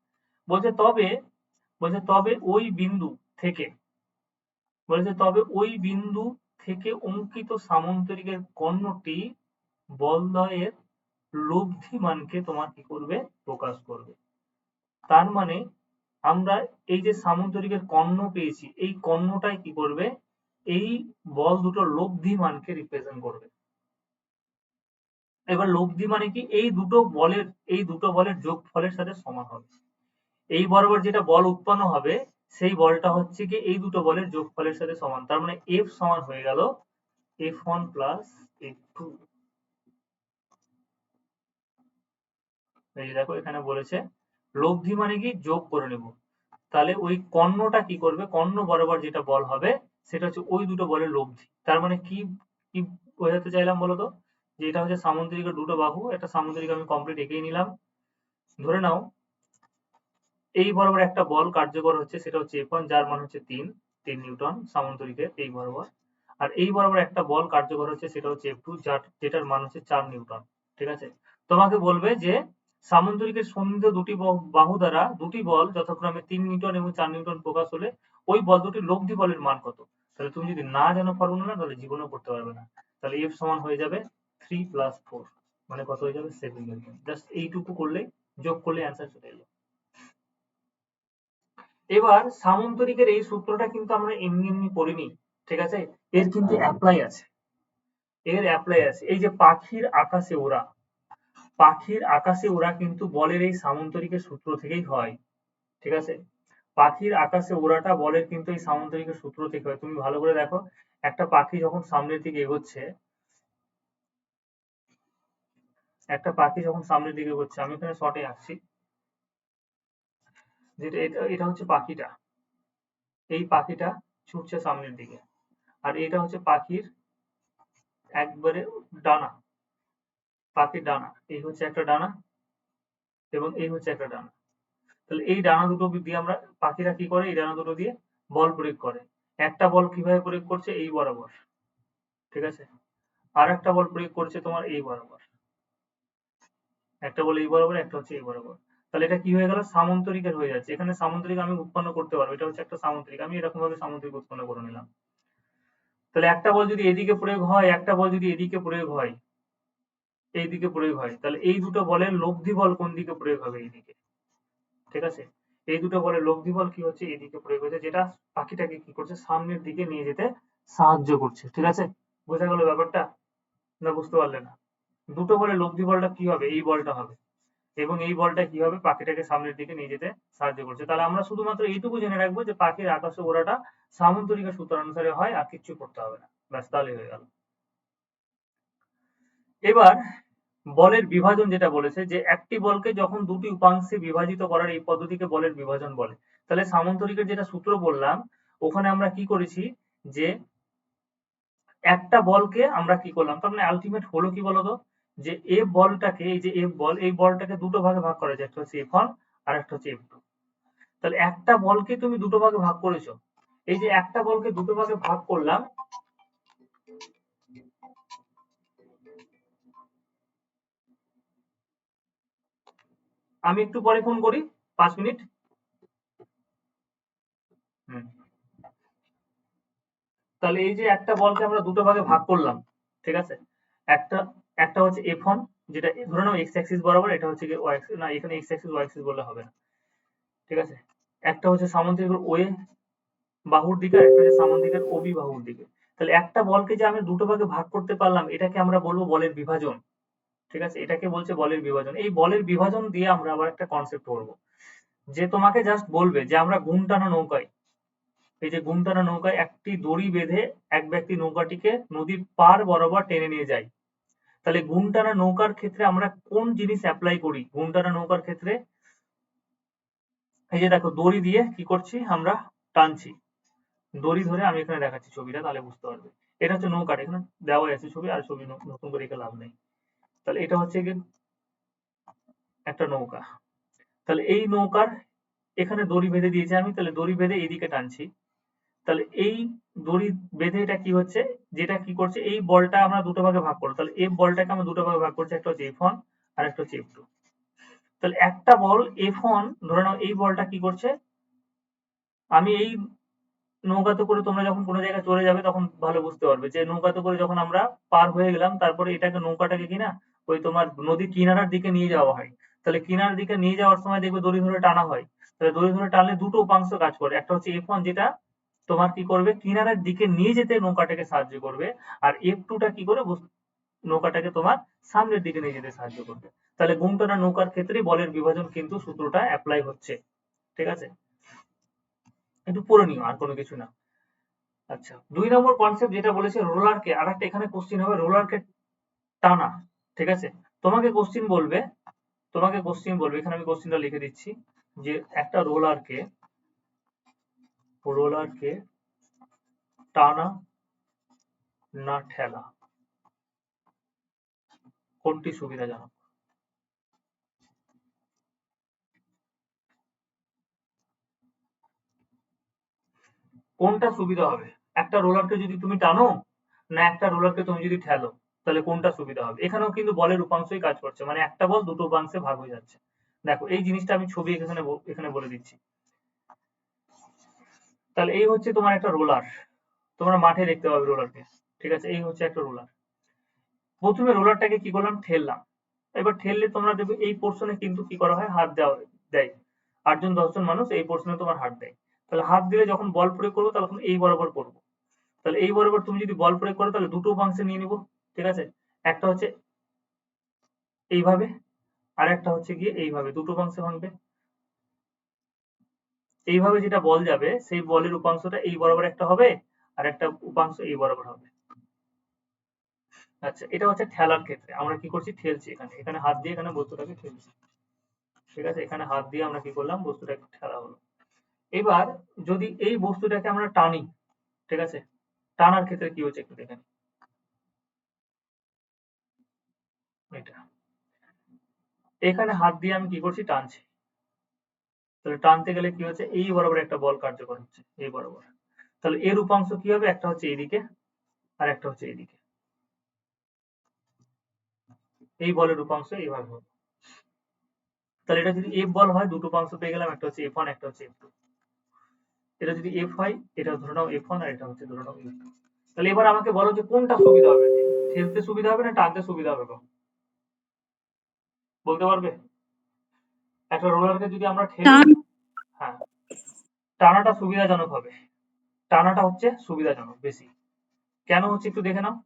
বলছে তবে ওই বিন্দু থেকে, অঙ্কিত সামন্তরিকের কর্ণটি বলদ্বয়ের লব্ধি মানকে তোমার কি করবে, প্রকাশ করবে। তার মানে আমরা এই যে সামন্তরিকের কর্ণ পেয়েছি, এই কর্ণটাই কি করবে, এই বল দুটোর লব্ধি মানকে রিপ্রেজেন্ট করবে। এবার লব্ধি মানে কি, এই দুটো বলের যোগফলের সাথে সমান হবে। এই বরাবর যেটা বল উৎপন্ন হবে, সেই বলটা হচ্ছে কি এই দুটো বলের যোগফলের সাথে সমান। তার মানে F সমান হয়ে গেল F1 প্লাস F2। এই যে দেখো এখানে বলেছে লব্ধি মানে কি, যোগ করে নেব। তাহলে ওই কর্ণটা কি করবে, কর্ণ বরাবর যেটা বল হবে সেটা হচ্ছে ওই দুটো বলের লব্ধি। তার মানে কি কি বোঝাতে চাইলাম বলতো, যে এটা হচ্ছে সামন্তরিকের দুটো বাহু, একটা সামন্তরিক আমি কমপ্লিট এঁকেই নিলাম। ধরে নাও এই বরাবর একটা বল কার্যকর হচ্ছে, সেটা হচ্ছে F1, যার মান হচ্ছে 3 নিউটন সামন্তরিকের এই বরাবর। আর এই বরাবর একটা বল কার্যকর হচ্ছে, সেটা হচ্ছে F2, যেটার মান হচ্ছে 4 নিউটন। ঠিক আছে, তোমাকে বলবে যে সামন্তরিকের সন্নিহিত দুটি বাহু দ্বারা দুটি বল যথাক্রমে 3 নিউটন এবং 4 নিউটন প্রকাশ হলে ওই বল দুটির লব্ধি বলের মান কত। তাহলে তুমি যদি না জানো ফর্মুলা, তাহলে জীবনেও করতে পারবে না। তাহলে F সমান হয়ে যাবে 3 + 4, মানে কত হয়ে যাবে, 7 নিউটন। জাস্ট এইটুকু করলেই, যোগ করলে অ্যান্সার চলে এলো। এবার সামন্তরিকের এই সূত্রটা কিন্তু আমরা এমনি এমনি পড়িনি, ঠিক আছে, এর কিন্তু অ্যাপ্লাই আছে, এই যে পাখির আকাশে ওড়া কিন্তু বলের এই সামন্তরিকের সূত্র থেকেই হয়, ঠিক আছে। পাখির আকাশে ওড়াটা বলের কিন্তু এই সামন্তরিকের সূত্র থেকে হয়। তুমি ভালো করে দেখো, একটা পাখি যখন সামনের দিকে এগোচ্ছে, আমি এখানে শর্টে আসছি, যেটা এটা হচ্ছে পাখিটা, এই পাখিটা ছুটছে সামনের দিকে, আর এটা হচ্ছে পাখির একবারে ডানা, এই হচ্ছে একটা ডানা এবং এই হচ্ছে একটা ডানা। তাহলে এই ডানা দুটো দিয়ে আমরা, পাখিরা কি করে, এই ডানা দুটো দিয়ে বল প্রয়োগ করে। একটা বল কিভাবে প্রয়োগ করছে, এই বরাবর, ঠিক আছে, আর একটা বল প্রয়োগ করছে তোমার এই বরাবর, একটা বল এই বরাবর, একটা হচ্ছে এই বরাবর। তাহলে এটা কি হয়ে গেল, সামান্তরিকের হয়ে যাচ্ছে। এখানে সামান্তরিক আমি উৎপন্ন করতে পারবো, এটা হচ্ছে একটা সামান্তরিক, আমি এরকম ভাবে সামান্তরিক উৎপন্ন করে নিলাম। তাহলে একটা বল যদি এদিকে প্রয়োগ হয়, একটা বল যদি এদিকে প্রয়োগ হয়, এইদিকে প্রয়োগ হয়, তাহলে এই দুটো বলের লব্ধি বল কোন দিকে প্রয়োগ হবে, এইদিকে। ঠিক আছে, এই দুটো বলের লব্ধি বল কি হচ্ছে, এইদিকে প্রয়োগ হচ্ছে, যেটা পাখিটাকে কি করছে, সামনের দিকে নিয়ে যেতে সাহায্য করছে। ঠিক আছে, বোঝা গেল ব্যাপারটা, না বুঝতে পারলে না? দুটো বলের লব্ধি বলটা কি হবে, এই বলটা হবে, এবং এই বলটা কি হবে, পাখিটাকে সামনের দিকে নিয়ে যেতে সাহায্য করছে। তাহলে আমরা শুধুমাত্র এইটুকু জেনে রাখবো যে পাখির আকাশে ওড়াটা সামান্তরিকের সূত্র অনুসারে হয়, আর কিচ্ছু করতে হবে না, ব্যাস তাহলেই হয়ে গেল। এবার বলের বিভাজন যেটা বলেছে, যে একটি বলকে যখন দুটি উপাংশে বিভাজিত করার এই পদ্ধতিকে বলের বিভাজন বলে। তাহলে সামান্তরিকের যেটা সূত্র বললাম, ওখানে আমরা কি করেছি, যে একটা বলকে আমরা কি করলাম, তার মানে আলটিমেট হলো কি বলতো, যে এফ বলটাকে, এই যে এফ বল, এই বলটাকে দুটো ভাগে ভাগ করা যায়, একটা হচ্ছে F1 আর একটা হচ্ছে F2। তাহলে একটা বলকে তুমি দুটো ভাগে ভাগ করেছো, এই যে একটা বলকে দুটো ভাগে ভাগ করলাম, আমি একটু পরে ফোন করি, 5 মিনিট। হুম। তাহলে এই যে একটা বলকে আমরা দুটো ভাগে ভাগ করলাম, ঠিক আছে, একটা একটা হচ্ছে F1, যেটা ধরে নাও এক্স অ্যাক্সিস বরাবর, এটা হচ্ছে কি ওয়াই অ্যাক্সিস, না এখানে এক্স অ্যাক্সিস ওয়াই অ্যাক্সিস বললে হবে না। ঠিক আছে, একটা হচ্ছে সামান্তরিকের ওএ বাহুর দিকে, আর একটা হচ্ছে সামান্তরিকের ওবি বাহুর দিকে। তাহলে একটা বলকে যে আমি দুটো ভাগে ভাগ করতে পারলাম, এটাকে আমরা বলবো বলের বিভাজন। ঠিক আছে, এটাকে বলছে বলের বিভাজন। এই বলের বিভাজন দিয়ে আমরা আবার একটা কনসেপ্ট পড়বো, যে তোমাকে জাস্ট বলবে যে আমরা ঘুম টানা নৌকায়, এই যে ঘুম টানা নৌকায় একটি দড়ি বেঁধে এক ব্যক্তি নৌকাটিকে নদীর পার বরাবর টেনে নিয়ে যায়। তাহলে ঘুম টানা নৌকার ক্ষেত্রে আমরা কোন জিনিস অ্যাপ্লাই করি, ঘুম টানা নৌকার ক্ষেত্রে এই যে দেখো দড়ি দিয়ে কি করছি, আমরা টানছি, দড়ি ধরে, আমি এখানে দেখাচ্ছি ছবিটা, তাহলে বুঝতে পারবে। এটা হচ্ছে নৌকাটা, এখানে দেওয়াই আছে ছবি, আর ছবি নতুন করে এঁকে লাভ নেই। তাহলে এটা হচ্ছে কি একটা নৌকা, তাহলে এই নৌকার এখানে দড়ি বেঁধে দিয়েছি আমি, তাহলে দড়ি বেঁধে এইদিকে টানছি। তাহলে এই দড়ি বেঁধে এটা কি হচ্ছে, যেটা কি করছে, এই বলটা আমরা দুটো ভাগে ভাগ করবো, তাহলে এই বলটাকে আমরা দুটো ভাগে ভাগ করছি, একটা হচ্ছে F1 আর একটা হচ্ছে F2। তাহলে একটা বল F1, ধরে নাও এই বলটা কি করছে, আমি এই নৌকাতে করে তোমরা যখন কোনো জায়গায় চলে যাবে তখন ভালো বুঝতে পারবে, যে নৌকাতে করে যখন আমরা পার হয়ে গেলাম, তারপরে এটাকে নৌকাটাকে কিনা ওই তোমার নদীর কিনারার দিকে নিয়ে যাওয়া হয়। তাহলে কিনারার দিকে নিয়ে যাওয়ার সময় দেখবে দড়ি ধরে টানা হয়। তাহলে দড়ি ধরে টানলে দুটো উপাংশ কাজ করে, একটা হচ্ছে F1 যেটা তোমার কি করবে, কিনারার দিকে নিয়ে যেতে নৌকাটাকে সাহায্য করবে, আর F2 টা কি করে, নৌকাটাকে তোমার সামনের দিকে নিয়ে যেতে সাহায্য করবে। তাহলে ঘুম টানা নৌকার ক্ষেত্রে বলের বিভাজন কিন্তু সূত্রটা অ্যাপ্লাই হচ্ছে। ঠিক আছে, একটু পড়ে নিও, আর কোনো কিছু না। আচ্ছা, 2 নম্বর কনসেপ্ট যেটা বলেছে রোলারকে, আর একটা এখানে কোশ্চিন হবে রোলারকে টানা। ঠিক আছে, তোমাকে কোশ্চিন বলবে, এখানে আমি কোশ্চিনটা লিখে দিচ্ছি, যে একটা রোলারকে টানা না ঠেলা কোনটি সুবিধাজনক? কোনটা সুবিধা হবে, একটা রোলারকে যদি তুমি টানো, না একটা রোলারকে তুমি যদি ঠেলো, তাহলে কোনটা সুবিধা হবে? এখানেও কিন্তু বলের উপাংশই কাজ করছে, মানে একটা বল দুটো উপাংশে ভাগ হয়ে যাচ্ছে। দেখো এই জিনিসটা আমি ছবি এখানে বলে দিচ্ছি। তাহলে এই হচ্ছে তোমার একটা রোলার, তোমরা মাঠে দেখতে পাবে রোলারকে। ঠিক আছে, এই হচ্ছে একটা রোলার। প্রথমে রোলারটাকে কি করলাম, ঠেললাম। এবার ঠেললে তোমরা দেখবে এই পোর্শনে কিন্তু কি করা হয়, হাত দেয়। 8 জন 10 জন মানুষ এই পোর্শনে তোমার হাত দেয়। তাহলে হাত দিলে যখন বল প্রয়োগ করবো, তখন এই বরাবর করবো। তাহলে এই বরাবর তুমি যদি বল প্রয়োগ করো, তাহলে দুটো উপাংশে নিয়ে নিব। ঠিক আছে, একটা হচ্ছে এইভাবে, আর একটা হচ্ছে গিয়ে এইভাবে, দুটো উপাংশে ভাঙবে। এইভাবে যেটা বল যাবে, সেই বলের উপাংশটা এই বরাবর একটা হবে, আর একটা উপাংশ এই বরাবর হবে। আচ্ছা, এটা হচ্ছে ঠেলার ক্ষেত্রে, আমরা কি করছি, ঠেলছি, এখানে হাত দিয়ে এখানে বস্তুটাকে ঠেলছি। ঠিক আছে, এখানে হাত দিয়ে আমরা কি করলাম, বস্তুটাকে ঠেলা হলো। এবার যদি এই বস্তুটাকে আমরা টানি, ঠিক আছে, টানার ক্ষেত্রে কি হচ্ছে একটু দেখেন, এটা এখানে হাত দিয়ে আমি কি করছি, টানছি। তাহলে টানতে গেলে কি হচ্ছে, এই বরাবর একটা বল কার্যকর হচ্ছে, এই বরাবর। তাহলে এর উপাংশ কি হবে, একটা হচ্ছে এইদিকে আর একটা হচ্ছে এইদিকে। এই বলের উপাংশ এইভাবে হবে। তাহলে এটা যদি এফ বল হয়, দুটো উপাংশ পেয়ে গেলাম, একটা হচ্ছে F1 একটা হচ্ছে F2। এটা যদি এফ হয়, এটা ধরে নাও F1 আর এটা হচ্ছে ধরে নাও F2। তাহলে এবার আমাকে বলো যে কোনটা সুবিধা হবে, ঠেলতে সুবিধা হবে না টানতে সুবিধা হবে, বলতে পারবে? একটা রোলারকে যদি আমরা ঠেলি, টান হ্যাঁ, টানাটা সুবিধাজনক হবে, টানাটা হচ্ছে সুবিধাজনক বেশি। কেন হচ্ছে একটু দেখে নাও।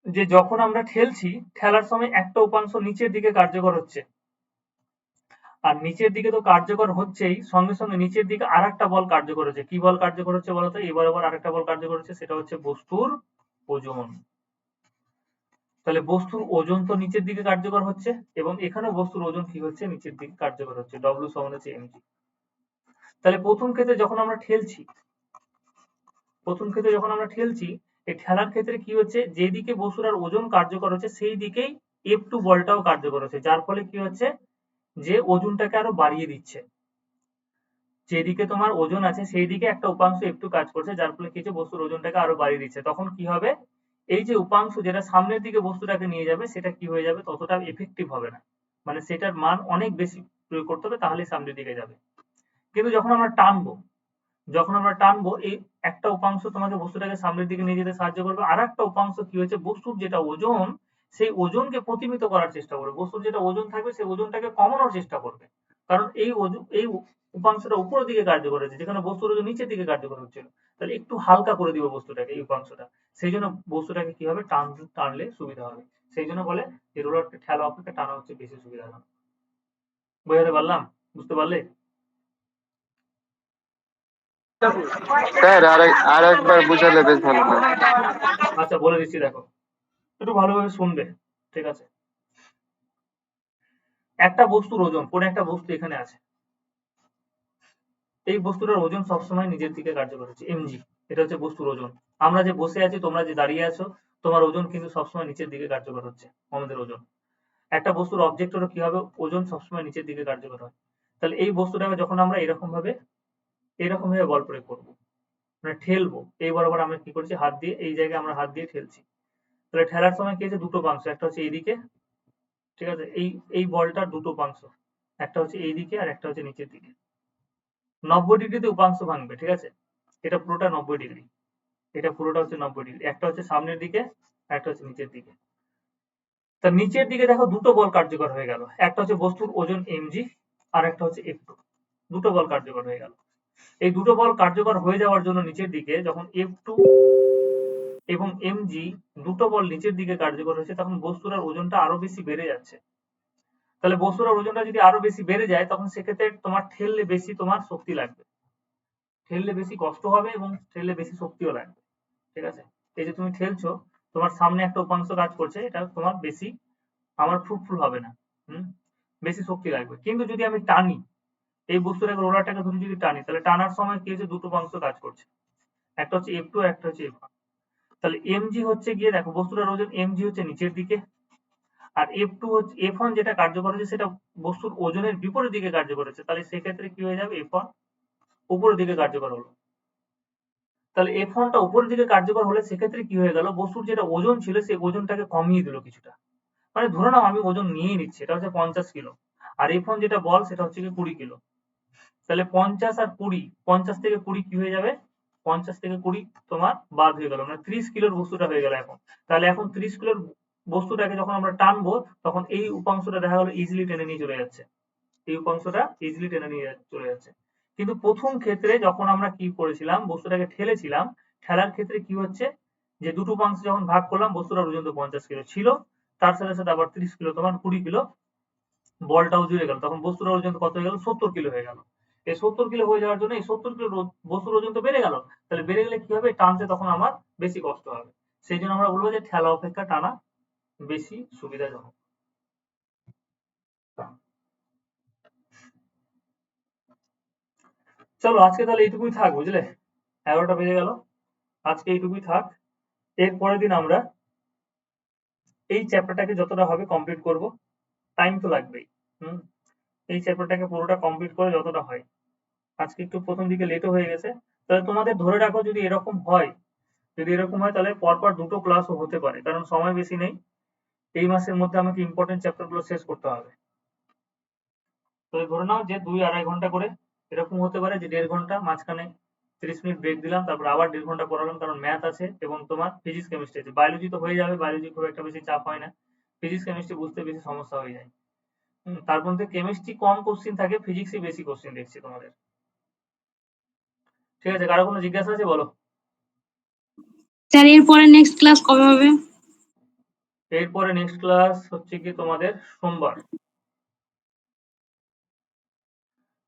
যে যখন আমরা ঠেলছি, ঠেলার সময় একটা উপাংশ নিচের দিকে কার্যকর হচ্ছে, আর নিচের দিকে তো কার্যকর হচ্ছেই, সঙ্গে সঙ্গে নিচের দিকে আরেকটা বল কার্যকর হচ্ছে। কি বল কার্যকর হচ্ছে বলতো? এবার আবার আরেকটা বল কার্যকর হচ্ছে, সেটা হচ্ছে বস্তুর ওজন। তাহলে বস্তুর ওজন তো নিচের দিকে কার্যকর হচ্ছে, এবং এখানেও বস্তুর ওজন কি হচ্ছে, নিচের দিকে কার্যকর হচ্ছে। ডব্লিউ সমান হচ্ছে এমজি। তাহলে প্রথম ক্ষেত্রে যখন আমরা ঠেলছি, এই ঠেলার ক্ষেত্রে কি হচ্ছে, যেদিকে বস্তুটার ওজন কার্যকর হচ্ছে সেই দিকেই F2 বলটাও কার্যকর হচ্ছে, যার ফলে কি হচ্ছে, যে ওজনটাকে আরো বাড়িয়ে দিচ্ছে। যেদিকে তোমার ওজন আছে সেই দিকে একটা উপাংশ F2 কাজ করছে, যার ফলে কি হচ্ছে, বস্তুর ওজনটাকে আরো বাড়িয়ে দিচ্ছে। তখন কি হবে, এই যে উপাংশ যেটা সামনের দিকে বস্তুটাকে নিয়ে যাবে, সেটা কি হয়ে যাবে, ততটা এফেক্টিভ হবে না, মানে সেটার মান অনেক বেশি প্রয়োগ করতে হবে, তাহলেই সামনের দিকে যাবে। কিন্তু যখন আমরা টানবো, এই একটা উপাংশ তোমাকে বস্তুটাকে সামনের দিকে নিয়ে যেতে সাহায্য করবে, আর একটা উপাংশ কি হয়েছে, বস্তুর যেটা ওজন, সেই ওজনকে প্রতিমিত করার চেষ্টা করবে। বস্তুর যেটা ওজন থাকবে সেই ওজনটাকে কমানোর চেষ্টা করবে, কারণ এই উপাংশটা উপরের দিকে কার্যকর হচ্ছে, যেখানে বস্তুর ওজন নিচের দিকে কার্যকর হচ্ছিল। তাহলে একটু হালকা করে দিব বস্তুটাকে, এই উপাংশটা। সেই জন্য বস্তুটাকে কি হবে, টানলে সুবিধা হবে। সেই জন্য বলে যে রোলারকে ঠেলা অপেক্ষা টানা হচ্ছে বেশি সুবিধাজনক। বোঝাতে পারলাম? বুঝতে পারলে? স্যার আর একবার বুঝালে বেশ ভালো হয়। আচ্ছা, বলে দিচ্ছি, দেখো, একটু ভালোভাবে শুনবে, ঠিক আছে? একটা বস্তুর ওজন, কোন একটা বস্তু এখানে আছে, এই বস্তুটার ওজন সবসময় নিজের দিকে কার্যকর হচ্ছে, এমজি। এটা হচ্ছে বস্তুর ওজন। আমরা যে বসে আছি, তোমরা যে দাঁড়িয়ে আছো, তোমার ওজন কিন্তু সবসময় নিচের দিকে কার্যকর হচ্ছে, আমাদের ওজন। একটা বস্তুর অবজেক্টেরও কি হবে, ওজন সবসময় নিচের দিকে কার্যকর হয়। তাহলে এই বস্তুটাকে যখন আমরা এরকম ভাবে বল প্রয়োগ করবো, মানে ঠেলবো, এই বরাবর আমরা কি করছি, হাত দিয়ে, এই জায়গায় আমরা হাত দিয়ে ঠেলছি। তাহলে ঠেলার সময় কি হচ্ছে, দুটো উপাংশ, একটা হচ্ছে এইদিকে, ঠিক আছে, এই বলটার দুটো উপাংশ, একটা হচ্ছে এইদিকে আর একটা হচ্ছে নিচের দিকে। 90 ডিগ্রিতে উপাংশ ভাঙবে, ঠিক আছে? এটা পুরোটা 90 ডিগ্রি, এটা পুরোটা হচ্ছে 90 ডিগ্রি। একটা হচ্ছে সামনের দিকে, একটা হচ্ছে নিচের দিকে। তা নিচের দিকে দেখো দুটো বল কার্যকর হয়ে গেল, একটা হচ্ছে বস্তুর ওজন mg, আর একটা হচ্ছে F2। দুটো বল কার্যকর হয়ে গেল। এই দুটো বল কার্যকর হয়ে যাওয়ার জন্য নিচের দিকে যখন F2 এবং mg দুটো বল নিচের দিকে কার্যকর হয়েছে, তখন বস্তুটার ওজনটা আরো বেশি বেড়ে যাচ্ছে। তাহলে বস্তুটার ওজনটা যদি আরো বেশি বেড়ে যায়, তখন সেক্ষেত্রে তোমার ঠেললে বেশি তোমার শক্তি লাগবে, ঠেললে বেশি কষ্ট হবে, এবং ঠেললে বেশি শক্তিও লাগবে, ঠিক আছে? এই যে তুমি ঠেলছো, তোমার সামনে একটা উপাংশ কাজ করছে, এটা তোমার বেশি, আমার ফ্রুটফুল হবে না, বেশি শক্তি লাগবে। কিন্তু যদি আমি টানি, এই বস্তুটাকে, রোলারটাকে ধরে যদি টানি, তাহলে টানার সময় কি হচ্ছে, দুটো উপাংশ কাজ করছে, একটা হচ্ছে F2 আর একটা হচ্ছে F1। তাহলে mg হচ্ছে গিয়ে, দেখো বস্তুটার ওজন mg হচ্ছে নিচের দিকে, আর F2 হচ্ছে, F1 যেটা কার্যকর হচ্ছে সেটা বস্তুর ওজনের বিপরীত দিকে কার্যকর হচ্ছে। তাহলে সেক্ষেত্রে কি হয়ে যাবে, F1 উপরের দিকে কার্যকর হলো। তাহলে F1 টা উপরের দিকে কার্যকর হলে সেক্ষেত্রে কি হয়ে গেল, বস্তুর যেটা ওজন ছিল সেই ওজনটাকে কমিয়ে দিল কিছুটা। মানে ধরে নাও আমি ওজন নিয়েই নিচ্ছি, এটা হচ্ছে 50 কিলো, আর F1 যেটা বল সেটা হচ্ছে 20 কিলো। তাহলে 50 আর 20, 50 থেকে 20 কি হয়ে যাবে, 50 থেকে 20 তোমার বাদ হয়ে গেল, মানে 30 কিলোর বস্তুটা হয়ে গেল এখন। তাহলে এখন 30 কিলোর বস্তুটাকে যখন আমরা টানবো, তখন এই উপাংশটা দেখা গেল ইজিলি টেনে নিয়ে চলে যাচ্ছে, এই উপাংশটা ইজিলি টেনে নিয়ে চলে যাচ্ছে। কিন্তু প্রথম ক্ষেত্রে যখন আমরা কি করেছিলাম, বস্তুটাকে ঠেলেছিলাম, ঠেলার ক্ষেত্রে কি হচ্ছে, যে দুটো উপাংশ যখন ভাগ করলাম, বস্তুটার ওজন তো 50 কিলো ছিল, তার সাথে সাথে আবার 30 কিলো, তোমার 20 কিলো বলটাও জুড়ে গেল, তখন বস্তুটার ওজন কত হয়ে গেল, 70 কিলো হয়ে গেল। এই 70 কিলো হয়ে যাওয়ার জন্য এই 70 কিলো বস্তুর ওজন তো বেড়ে গেল, তাহলে বেড়ে গেলে কি হবে, টানতে তখন আমার বেশি কষ্ট হবে। সেই জন্য আমরা বলবো যে ঠেলা অপেক্ষা টানা বেশি সুবিধাজনক। চলো আজকে তাহলে এইটুকুই থাক, বুঝলে? 11টা বেজে গেল, আজকে এইটুকুই থাক। এর পরের দিন আমরা এই চ্যাপ্টারটাকে যতটা হবে কমপ্লিট করব, টাইম তো লাগবেই। এই চ্যাপ্টারটাকে পুরোটা কমপ্লিট করে যতটা হয়। আজকে একটু প্রথম দিকে লেটও হয়ে গেছে, তাহলে তোমাদের ধরে রাখো, যদি এরকম হয়, তাহলে পরপর দুটো ক্লাসও হতে পারে, কারণ সময় বেশি নেই। এই মাসের মধ্যে আমাকে ইম্পর্টেন্ট চ্যাপ্টার গুলো শেষ করতে হবে। তো ধরে নাও যে 2-2.5 ঘন্টা করে, এরকম হতে পারে যে 1.5 ঘন্টা, মাঝখানে 30 মিনিট ব্রেক দিলাম, তারপর আবার 1.5 ঘন্টা পড়ালাম, কারণ ম্যাথ আছে এবং তোমার ফিজিক্স কেমিস্ট্রি আছে। বায়োলজি তো হয়ে যাবে, বায়োলজি খুব একটা বেশি চাপ হয় না, ফিজিক্স কেমিস্ট্রি বুঝতে বেশি সমস্যা হয়ে যায়। তার মধ্যে কেমিস্ট্রি কম কোশ্চিন থাকে, ফিজিক্সই বেশি কোশ্চিন দেখছি তোমাদের। ঠিক আছে, কারো কোনো জিজ্ঞাসা আছে বলো। স্যার এরপরে নেক্সট ক্লাস কবে হবে? এরপরে নেক্সট ক্লাস হচ্ছে কি তোমাদের সোমবার।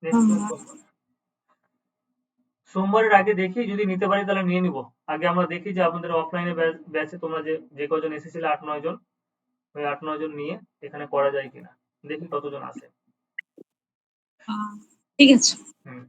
নেক্সট ক্লাস সোমবার। সোমবারের আগে দেখি যদি নিতে পারি তাহলে নিয়ে নিব। আগে আমরা দেখি যে আপনাদের অফলাইনে ব্যাচে তোমরা যে কজন এসেছিলে 8-9 জন, ওই 8-9 জন নিয়ে এখানে করা যায় কিনা, দেখি কতজন আসে। ঠিক আছে। হুম।